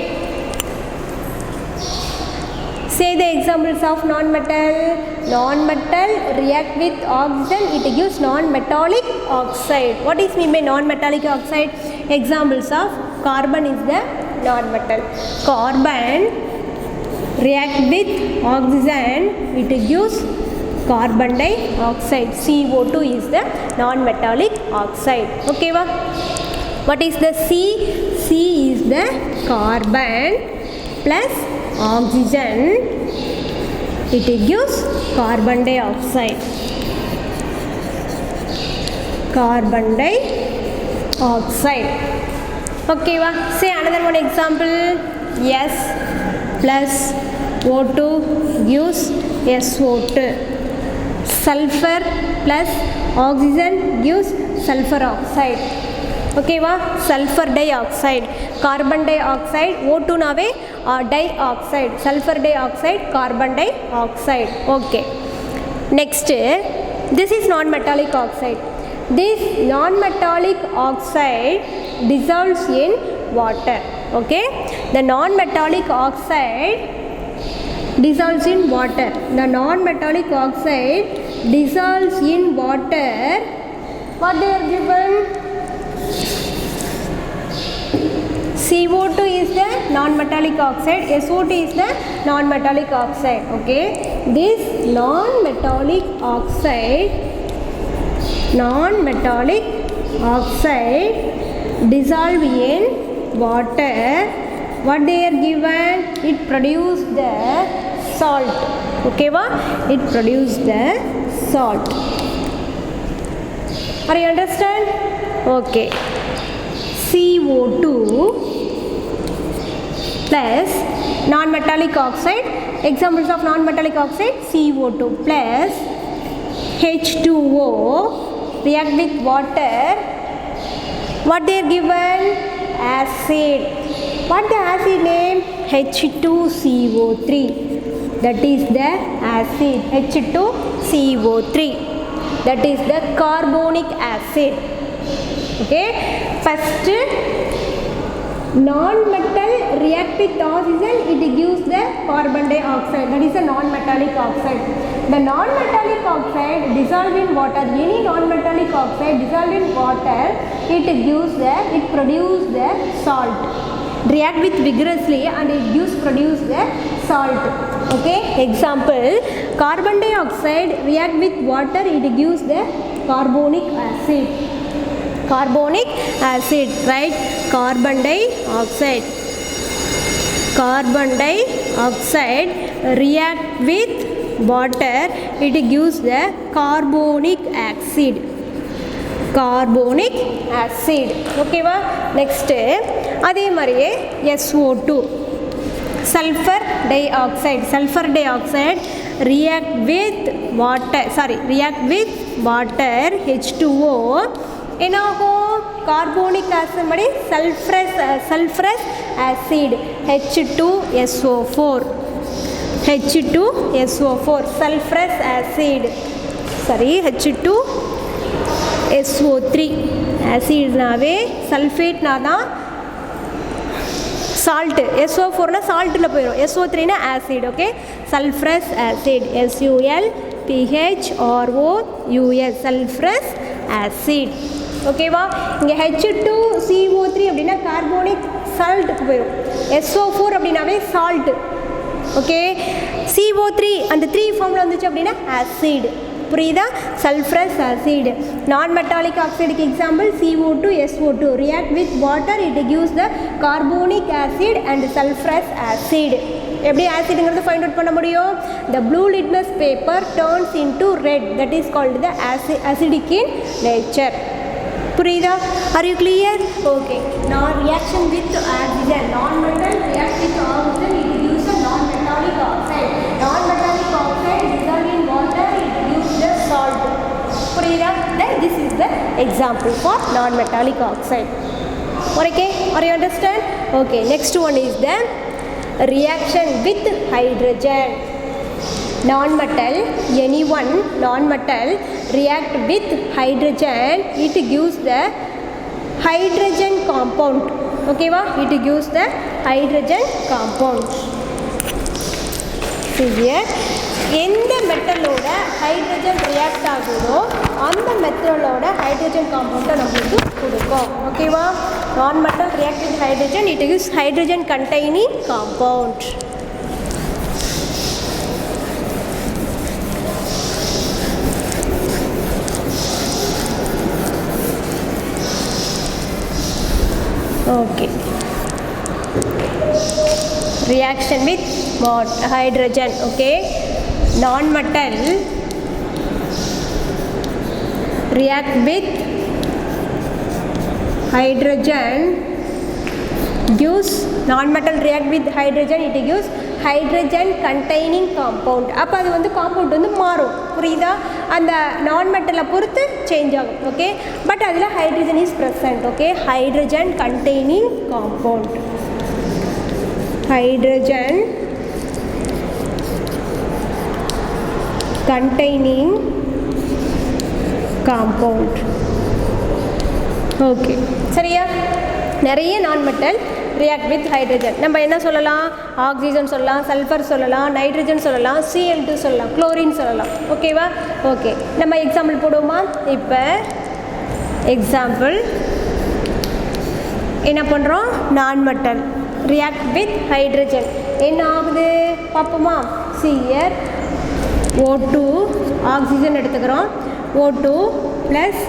Say the examples of non-metal. Non-metal react with oxygen, it gives non-metallic oxide. What is mean by non-metallic oxide? Examples of carbon is the non-metal. Carbon react with oxygen, it gives carbon dioxide. CO2 is the non-metallic oxide. Okay va? What is the C? C is the carbon plus oxygen, it gives carbon dioxide. Carbon dioxide. Okay va? Say another one example. S plus O2 gives SO2. Sulfur plus oxygen gives sulfur oxide. Okay va? Sulfur dioxide, carbon dioxide, O2 nave dioxide, sulfur dioxide, carbon dioxide. Okay. Next, this is non-metallic oxide. This non-metallic oxide dissolves in water. Okay, the non-metallic oxide dissolves in water. The non-metallic oxide dissolves in water. What they are given? CO2 is the non-metallic oxide, SO2 is the non-metallic oxide. Okay, this non-metallic oxide dissolve in water. What they are given? It produce the salt. Okay va? It produce the salt. Are you understand? Okay. CO2 plus non-metallic oxide. Examples of non-metallic oxide: CO2 plus H2O react with water. What they are given? Acid. What the acid name? H2CO3. That is the acid. H2CO3. That is the carbonic acid. Okay. First, non-metal react with oxygen, it gives the carbon dioxide. That is a non-metallic oxide. The non-metallic oxide dissolved in water. Any non-metallic oxide dissolved in water, it produces the salt. React with vigorously and it produce the salt. Okay. Example: carbon dioxide react with water, it gives the carbonic acid. Carbonic acid, right? Carbon dioxide react with water, it gives the carbonic acid. Okay va? Next, adhe mariye SO2, sulfur dioxide react with water, H2O. என்னாகும்? Carbonic acid மடி sulfurous acid H2SO4 sulfurous acid, sorry, H2SO3 acid நாவே sulfate நாதான் salt, SO4 na salt la போயிடும், SO3 na acid. Okay, sulfurous acid SULPHROUS sulfurous acid. Okay va? இங்க H2CO3 அப்படினா carbonic salt க்கு போயிடும், SO4 அப்படினாவே salt. Okay, CO3 அந்த 3 ஃபார்ம்ல வந்துச்சு அப்படினா acid. புரியுதா? sulfurous acid. non-metallic oxide க்கு example CO2 SO2 react with water, it gives the carbonic acid and sulfurous acid. எப்படி ஆசிட்ங்கிறது ஃபைண்ட் அவுட் பண்ண முடியும்? the blue litmus paper turns into red, that is called the acidic in nature. புரியுதா? are you clear? okay, now reaction with oxygen, non-metal react with oxygen, it gives a non-metallic oxide. non-metallic oxide dissolved in water, it gives the salt. புரியுதா? then this is the example for non-metallic oxide. okay, are you understand? okay, next one is the reaction with hydrogen. non-metal, any one non-metal react with hydrogen, it gives the hydrogen compound. okay va? it gives the hydrogen compound. here எந்த மெட்டலோட hydrogen react ஆகுதோ அந்த மெட்டலோட hydrogen காம்பவுண்டை நம்மளுக்கு கொடுக்கும். ஓகேவா? நான் metal react with hydrogen, it is hydrogen containing compound. Okay, reaction with hydrogen. Okay, non-metal react with hydrogen gives non-metal react with hydrogen, it gives hydrogen containing compound. அப்போ அது வந்து compound வந்து மாறும், புரியுதா? அந்த non-metal பொறுத்து சேஞ்ச் ஆகும். Okay, but அதில் hydrogen is present. Okay, hydrogen containing compound, hydrogen containing compound. Okay, சரியா? நிறைய non-metal react with hydrogen. நம்ம என்ன சொல்லலாம்? ஆக்சிஜன் சொல்லலாம், சல்ஃபர் சொல்லலாம், நைட்ரஜன் சொல்லலாம், Cl2 சொல்லலாம், குளோரின் சொல்லலாம். ஓகேவா? ஓகே, நம்ம எக்ஸாம்பிள் போடுவோமா? இப்போ எக்ஸாம்பிள் என்ன பண்ணுறோம்? non-metal react with hydrogen என்ன ஆகுது பார்ப்போமா? Cl O2 ஆக்சிஜன் எடுத்துக்கிறோம், O2 plus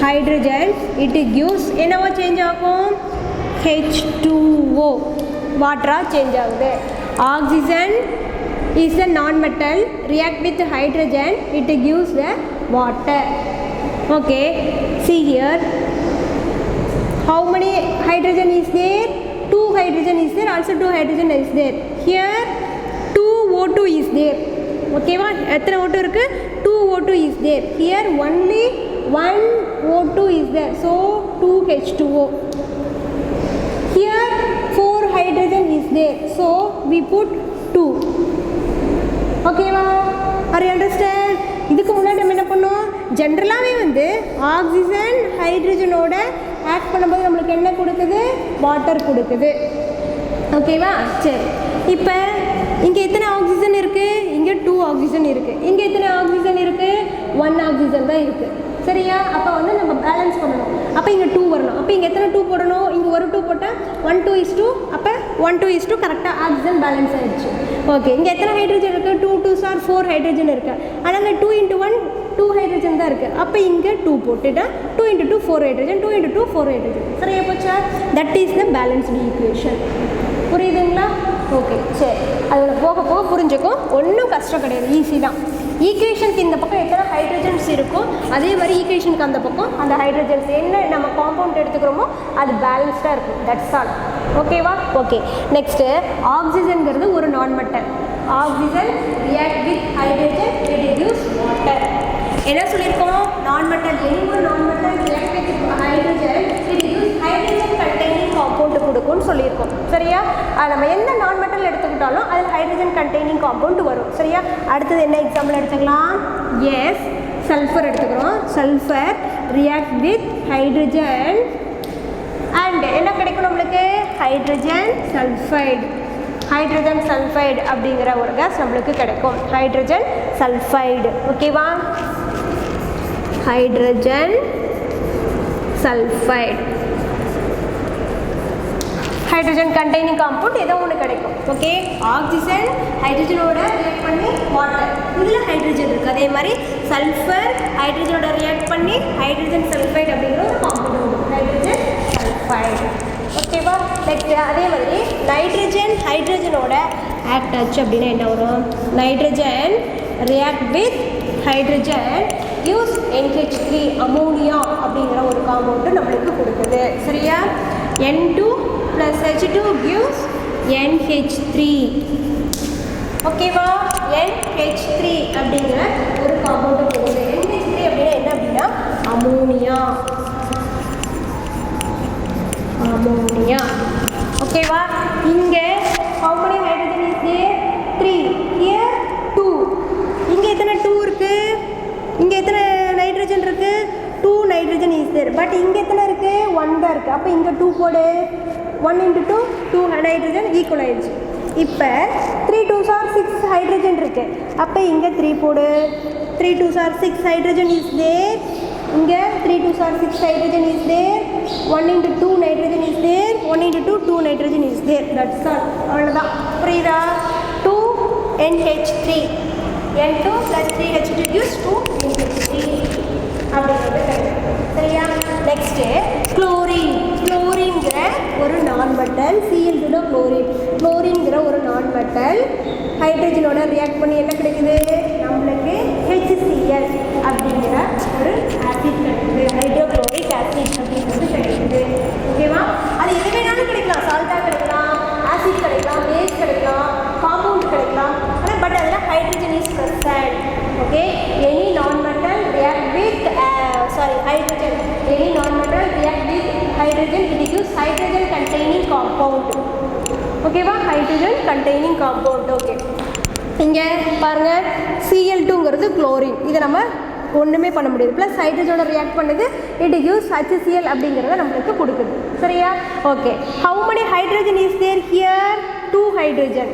hydrogen, it gives என்னவா சேஞ்ச் ஆகும்? H2O வாட்டரா சேஞ்ச் ஆகுது. Oxygen is a non-metal react with hydrogen, it gives the water. Okay, see here, how many hydrogen is there? 2 hydrogen is there, also 2 hydrogen is there. Here 2 O2 is there. ஓகேவா? எத்தனை O2 இருக்கு? 2 O2 is there. Here only 1 O2 is there, so 2 H2O. Here 4 hydrogen is there, so we put 2. ஓகேவா? Are you understand? இதுக்கு முன்னாடி நம்ம என்ன பண்ணோம்? ஜென்ரலாகவே வந்து ஆக்சிஜன் ஹைட்ரஜனோட ஆக்ட் பண்ணும்போது நம்மளுக்கு என்ன கொடுக்குது? வாட்டர் கொடுக்குது. ஓகேவா? சரி, இப்போ இங்கே எத்தனை ஆக்சிஜன் இருக்குது? இங்கே 2 ஆக்சிஜன் இருக்குது. இங்கே எத்தனை ஆக்சிஜன் இருக்குது? 1 ஆக்சிஜன் தான் இருக்குது. சரியா? அப்போ வந்து நம்ம பேலன்ஸ் பண்ணணும். அப்போ இங்கே 2 வரணும். அப்போ இங்கே எத்தனை 2 போடணும்? இங்கே ஒரு 2 போட்டால் 1 2 is 2. அப்போ 1 2 is 2 கரெக்டாக ஆக்சிஜன் பேலன்ஸ் ஆகிடுச்சு. ஓகே, இங்கே எத்தனை ஹைட்ரஜன் இருக்குது? 2 2s are 4 ஹைட்ரஜன் இருக்குது. அதனால் 2 × 1 2 ஹைட்ரஜன் தான் இருக்குது. அப்போ இங்கே 2 போட்டுட்டா 2 × 2 4 ஹைட்ரஜன், 2 × 2 4 ஹைட்ரஜன். சரியா போச்சா? That is the balanced equation. புரியுதுங்களா? ஓகே, சரி, அதோட போக போக புரிஞ்சுக்கும். ஒன்றும் கஷ்டம் கிடையாது, ஈஸி தான். ஈக்குவேஷனுக்கு இந்த பக்கம் எத்தனை ஹைட்ரஜன்ஸ் இருக்கும், அதே மாதிரி ஈக்குவேஷனுக்கு அந்த பக்கம் அந்த ஹைட்ரஜன்ஸ் என்ன நம்ம காம்பவுண்ட் எடுத்துக்கிறோமோ அது பேலன்ஸ்டாக இருக்கும். That's all. ஓகேவா? ஓகே, நெக்ஸ்ட்டு ஆக்சிஜன்கிறது ஒரு non-metal. Oxygen react with hydrogen, it gives water. என்ன சொல்லியிருக்கோம்? non-metal, any one non-metal react with hydrogen, it gives hydrogen containing compound கொடுக்கும்னு சொல்லியிருக்கோம். சரியா? நம்ம எந்த non-metal எடுத்துக்கிட்டாலும் அதில் ஹைட்ரஜன் கண்டெய்னிங் காம்பவுண்ட் வரும். சரியா? அடுத்தது என்ன எக்ஸாம்பிள் எடுத்துக்கலாம்? எஸ், சல்ஃபர் எடுத்துக்கிறோம். Sulphur react with hydrogen and என்ன கிடைக்கும் நம்மளுக்கு? Hydrogen sulphide. ஹைட்ரஜன் சல்ஃபைடு அப்படிங்கிற ஒரு கேஸ் நம்மளுக்கு கிடைக்கும். Hydrogen sulphide. ஓகேவா? Hydrogen sulphide, hydrogen containing compound ஏதோ ஒன்று கிடைக்கும். ஓகே, ஆக்சிஜன் ஹைட்ரஜனோட ரியாக்ட் பண்ணி வாட்டர், இதில் ஹைட்ரஜன் இருக்குது. அதே மாதிரி சல்ஃபர் ஹைட்ரஜனோட ரியாக்ட் பண்ணி ஹைட்ரஜன் சல்ஃபைடு அப்படிங்கிற ஒரு காம்பவுண்ட் வரும், ஹைட்ரஜன் சல்ஃபைடு. ஓகேவா? நெக்ஸ்ட் அதே மாதிரி நைட்ரஜன் ஹைட்ரஜனோட ஆக்ட் ஆச்சு அப்படின்னா என்ன வரும்? Nitrogen react with hydrogen use NH3 ammonia அப்படிங்கிற ஒரு காம்பவுண்டு நம்மளுக்கு கொடுக்குது. சரியா? N2 plus H2 gives NH3. ஓகேவா? NH3 அப்படிங்கிற ஒரு காம்பவுண்டு கொடுக்குது. NH3 அப்படின்னா என்ன அப்படின்னா அமோனியா. அமோனியா. ஓகேவா? இங்கே how many hydrogen is there? 3. Here 2. இங்கே எத்தனை 2 இருக்குது? இங்கே எத்தனை நைட்ரஜன் இருக்குது? 2 நைட்ரஜன் இஸ் தேர். பட் இங்கே எத்தனை இருக்குது? 1 தான் இருக்குது. அப்போ இங்கே 2 போடு. 1 × 2 2 நைட்ரஜன் ஈக்குவல் ஆயிடுச்சு. இப்போ 3 2s are 6 ஹைட்ரஜன் இருக்குது. அப்போ இங்கே 3 போடு. 3 2s are 6 ஹைட்ரஜன் இஸ் தேர். இங்கே 3 2s are 6 hydrogen is there. 1 × 2 nitrogen is there. 1 × 2 2 nitrogen is there. That's all. அவ்வளோதான். புரியுதா? 2 NH3. N2 plus 3H2 gives 2 NH3 அப்படிங்கிறது கிடைக்கும். சரியா? Next chlorine. குளோரின்கிற ஒரு non-metal. Cl2 chlorine. குளோரின்கிற ஒரு non-metal ஹைட்ரஜனோட ரியாக்ட் பண்ணி என்ன கிடைக்குது? நம்மளுக்கு HCl அப்படிங்கிற ஒரு ஆசிட் கிடைக்குது. ஹைட்ரோக்ளோரிக் ஆசிட் அப்படிங்கிறது கிடைக்குது. ஓகேவா? அது எது வேணாலும் கிடைக்கலாம். சால்ட்டாக Okay, any non-metal react with hydrogen. Any non-metal react with hydrogen, it gives hydrogen containing compound. Okay va, hydrogen containing compound. Okay, இங்கே பாருங்க Cl2ங்கிறது குளோரின். இதை நம்ம ஒன்றுமே பண்ண முடியாது. ப்ளஸ் ஹைட்ரஜனோட ரியாக்ட் பண்ணுது, இட் யூஸ் HCl அப்படிங்கிறத நம்மளுக்கு கொடுக்குது. சரியா? Okay, how many hydrogen is there here? 2 hydrogen.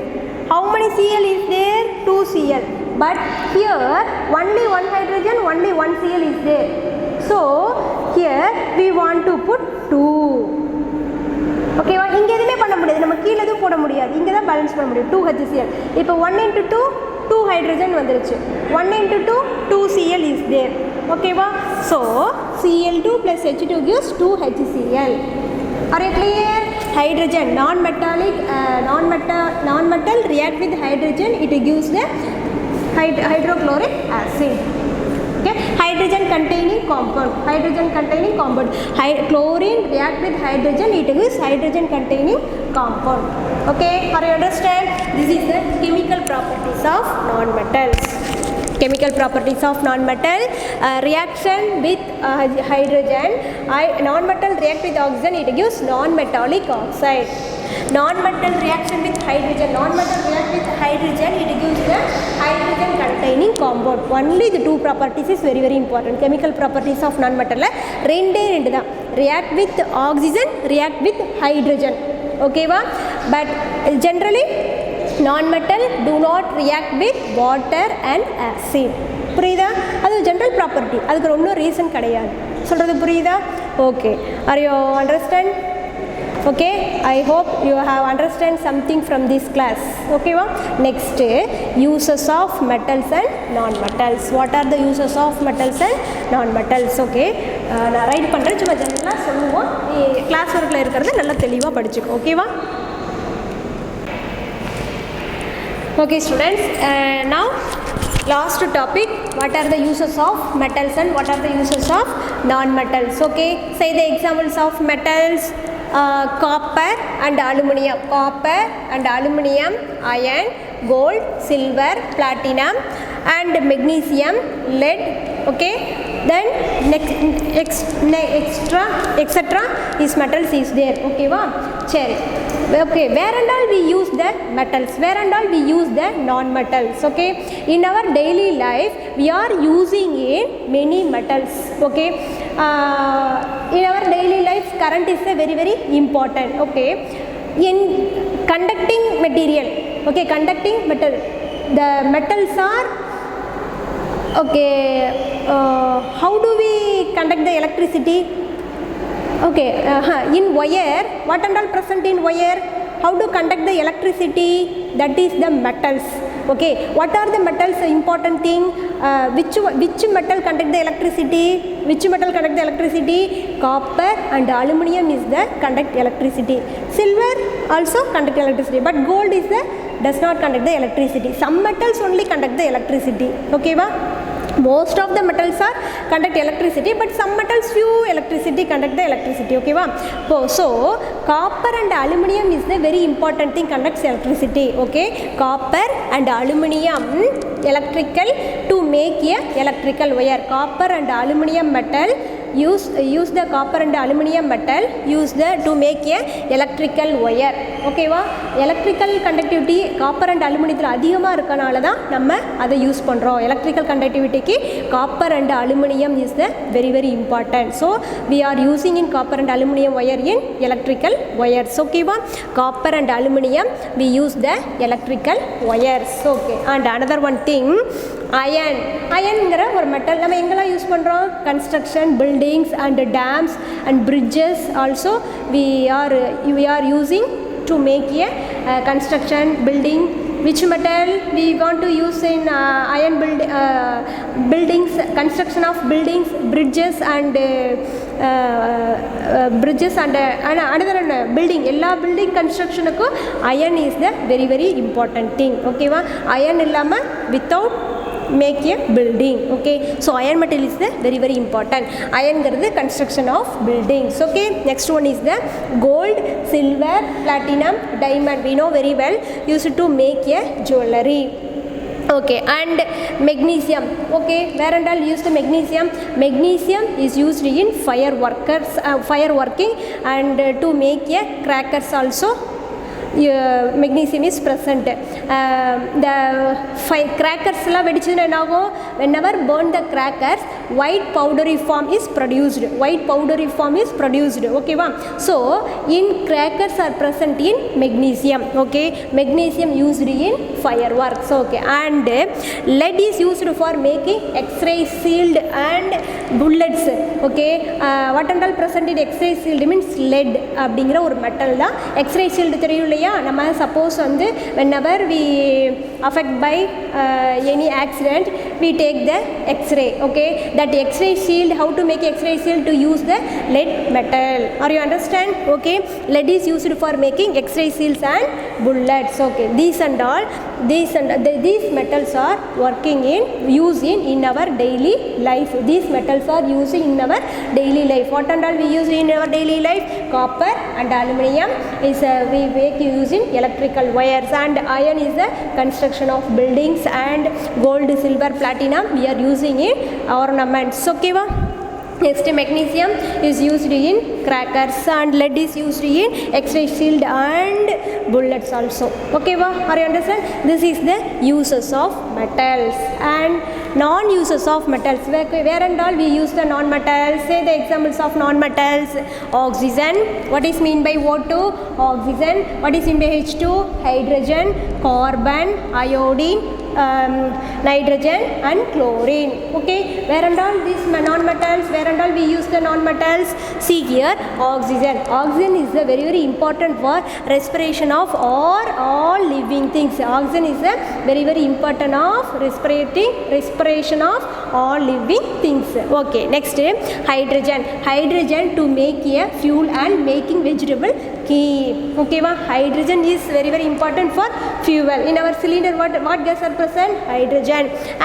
How many Cl is there? 2 Cl. But here only 1 hydrogen, only 1 Cl is there. So here we want to put 2. ஓகேவா? இங்கே எதுவுமே பண்ண முடியாது, நம்ம கீழே எதுவும் போட முடியாது, இங்கே தான் பேலன்ஸ் பண்ண முடியும். 2 HCl. இப்போ 1 into 2 2 hydrogen வந்துருச்சு. 1 into 2 2 Cl is there. ஓகேவா? So Cl2 plus H2 gives 2 HCl. Are you clear? Hydrogen non-metallic non-metal react with hydrogen, it gives the hydrochloric acid. Okay, hydrogen containing compound, chlorine react with hydrogen, it gives hydrogen containing compound. Okay, are you understand? This is the chemical properties of non-metals. Chemical properties of non-metal. Reaction with hydrogen, non-metal react with oxygen, it gives non-metallic oxide. Non-metal reaction with hydrogen, it gives the hydrogen containing compound. Only the two properties is very very important. Chemical properties of non-metal ரெண்டு தான், react with oxygen, react with hydrogen. Okay va? But generally non-metal do not react with water and acid. புரியுதா? அது general property, அதுக்கு ஒன்றும் reason கிடையாது. சொல்கிறது புரியுதா? Okay, are you understand? Okay, I hope you have understand something from this class. ஓகேவா? Next uses of metals and non metals. What are the uses of metals and non metals? Okay, நான் write பண்ணுறேன், சும்மா ஜென்ரலாக சொல்லுவோம், class ஒர்க்கில் இருக்கிறது நல்லா தெளிவாக படிச்சுக்கோ. ஓகேவா? Okay students, now last topic, what are the uses of metals and what are the uses of non-metals? Okay, say the examples of metals. Copper and aluminium, iron, gold, silver, platinum and magnesium, lead. Okay, then next etc is metals is there. Okay va? Sure. Okay, where and all we use the metals, where and all we use the non-metals? Okay, in our daily life we are using in many metals. Okay, in our daily life current is a very very important. Okay, in conducting material, okay, conducting metal, the metals are okay. How do we conduct the electricity? Okay, in wire, what and all present in wire? How to conduct the electricity? That is the metals. Okay, what are the metals? Important thing. Which metal conduct the electricity? Copper and aluminium is the conduct electricity. Silver also conduct electricity, but gold is the does not conduct the electricity. Some metals only conduct the electricity. Okay va? Most of the metals are conduct electricity, but some metals few electricity conduct the electricity. Okay va? So copper and aluminium is the very important thing, conducts electricity. Okay, copper and aluminium electrical to make a electrical wire. Copper and aluminium metal use the copper and aluminium metal to make a electrical wire. Okay va? Electrical conductivity copper and aluminium அதிகமாக இருக்கனால தான் நம்ம அதை use பண்ணுறோம். electrical conductivity க்கு copper and aluminium is the very very important. So we are using in copper and aluminium wire in electrical wires. Okay va? Copper and aluminium we use the electrical wires. Okay, and another one thing, ironங்கிற ஒரு metal நம்ம எங்கெல்லாம் use பண்ணுறோம்? Construction, buildings and dams and bridges also we are using to make a construction building. Which metal we want to use in iron buildings, construction of buildings, bridges and another building, எல்லா building constructionக்கும் iron is the very very important thing. Okay va? Iron இல்லாம without make a building. Okay, so iron metal is the very very important. Iron is the construction of buildings. Okay, next one is the gold, silver, platinum, diamond. We know very well, used to make a jewelry. Okay, and magnesium. Okay, where and all use the magnesium? Magnesium is used in fireworking, and to make a crackers also magnesium is present. The crackers la vedichuna enago, whenever burn the crackers, white powdery form is produced. Okay va? So in crackers are present in magnesium. Okay, magnesium used in fireworks. Okay, and lead is used for making X-ray shield and bullets. Okay, what and all present in X-ray shield means lead அப்படிங்கிற ஒரு metal தான். X-ray shield தெரியும் இல்லையா? நம்ம suppose வந்து whenever we affect by any accident, we take the X-ray. Okay, that X-ray shield, how to make X-ray shield? To use the lead metal. Are you understand? Okay, lead is used for making X-ray shields and bullets. Okay, these metals are used in our daily life. These metals are used in our daily life. What and all we use in our daily life? Copper and aluminum is we make using electrical wires, and iron is the construction of buildings, and gold, silver, platinum we are using in ornaments. Okay va? Next, magnesium is used in crackers, and lead is used in X-ray shield and bullets also. Okay va? Are you understand? This is the uses of metals. And non-uses of metals, where and all we use the non-metals? Say the examples of non-metals. Oxygen. What is mean by O2? Oxygen. What is mean by H2? Hydrogen. Carbon. Iodine. Nitrogen and chlorine. Okay, where and all these non-metals, where and all we use the non-metals? See here, oxygen. Oxygen is very very important for respiration of all living things. Oxygen is very very important of respiration of all living things. Okay, next, hydrogen. Hydrogen to make a fuel and making vegetable ghee. Okay va? Hydrogen is very very important for fuel. In our cylinder, what gas are present? Hydrogen.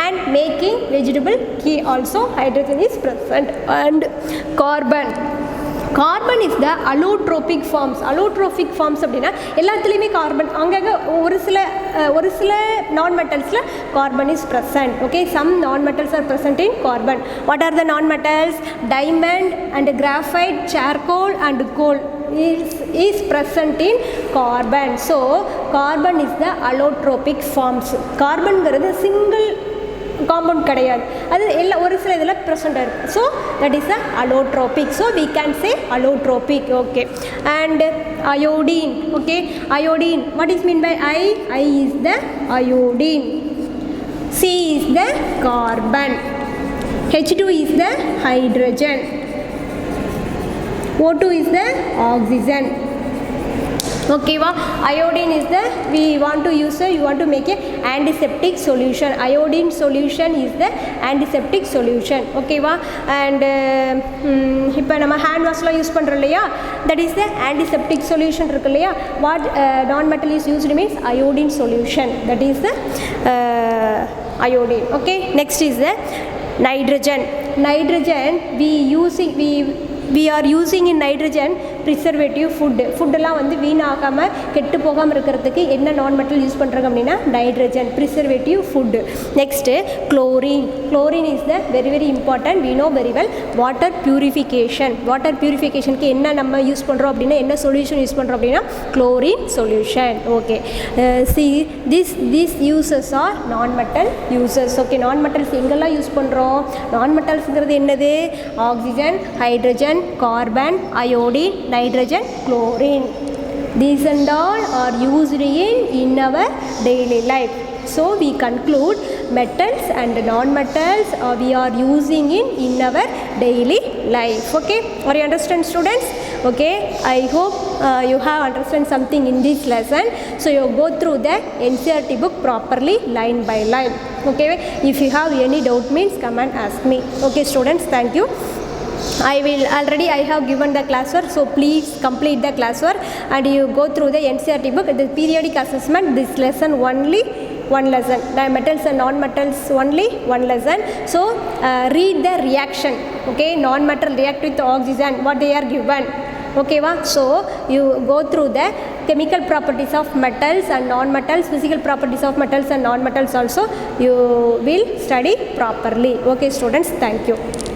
And making vegetable ghee also hydrogen is present. And carbon. Carbon is the allotropic forms. Allotropic forms அப்படின்னா எல்லாத்துலேயுமே carbon அங்கங்கே ஒரு சில non-metals carbon is present. Okay, some non-metals are present in carbon. What are the non-metals? Diamond and graphite, charcoal and coal is present in carbon. So carbon is the allotropic forms. Carbon ங்கிறது single compound கிடையாது, அது எல்லா ஒரு சில இதில் present இருக்குது. So that is the allotropic. So we can say allotropic. Okay, and iodine. Okay, iodine, what is mean by I is the iodine. C is the carbon. H2 is the hydrogen. O2 is the oxygen. Okay va? Iodine is the, we want to use you want to make a antiseptic solution. Iodine solution is the antiseptic solution. Okay va? And இப்போ நம்ம hand washல use பண்ணுறோம் இல்லையா, that is the antiseptic solution இருக்கு இல்லையா. What non-metal is used means iodine solution, that is the iodine. Okay, next is the nitrogen. Nitrogen we are using in nitrogen preservative food எல்லாம் வந்து வீணாகாமல் கெட்டு போகாமல் இருக்கிறதுக்கு என்ன non-metal யூஸ் பண்ணுறாங்க அப்படின்னா nitrogen preservative food. Next, chlorine. Chlorine is the very very important, we know very well. Water purification. Water purificationக்கு என்ன நம்ம யூஸ் பண்ணுறோம் அப்படின்னா, என்ன சொல்யூஷன் யூஸ் பண்ணுறோம் அப்படின்னா chlorine solution. Okay, see these uses are non-metal uses. Okay, non-metals எங்கெல்லாம் use பண்ணுறோம்? non-metalsங்கிறது என்னது? oxygen, hydrogen, carbon, iodine, nitrogen, chlorine. These and all are used in our daily life. So we conclude metals and non-metals we are using in our daily life. Okay, are you understand, students? Okay, I hope you have understand something in this lesson. So you go through the NCERT book properly line by line. Okay, if you have any doubt means come and ask me. Okay students, thank you. I have given the classwork, so please complete the classwork and you go through the NCERT book. The periodic assessment, this lesson only one lesson, the metals and non-metals only one lesson. So read the reaction. Okay, non-metal react with oxygen, what they are given. Okay va? So you go through the chemical properties of metals and non-metals, physical properties of metals and non-metals also you will study properly. Okay students, thank you.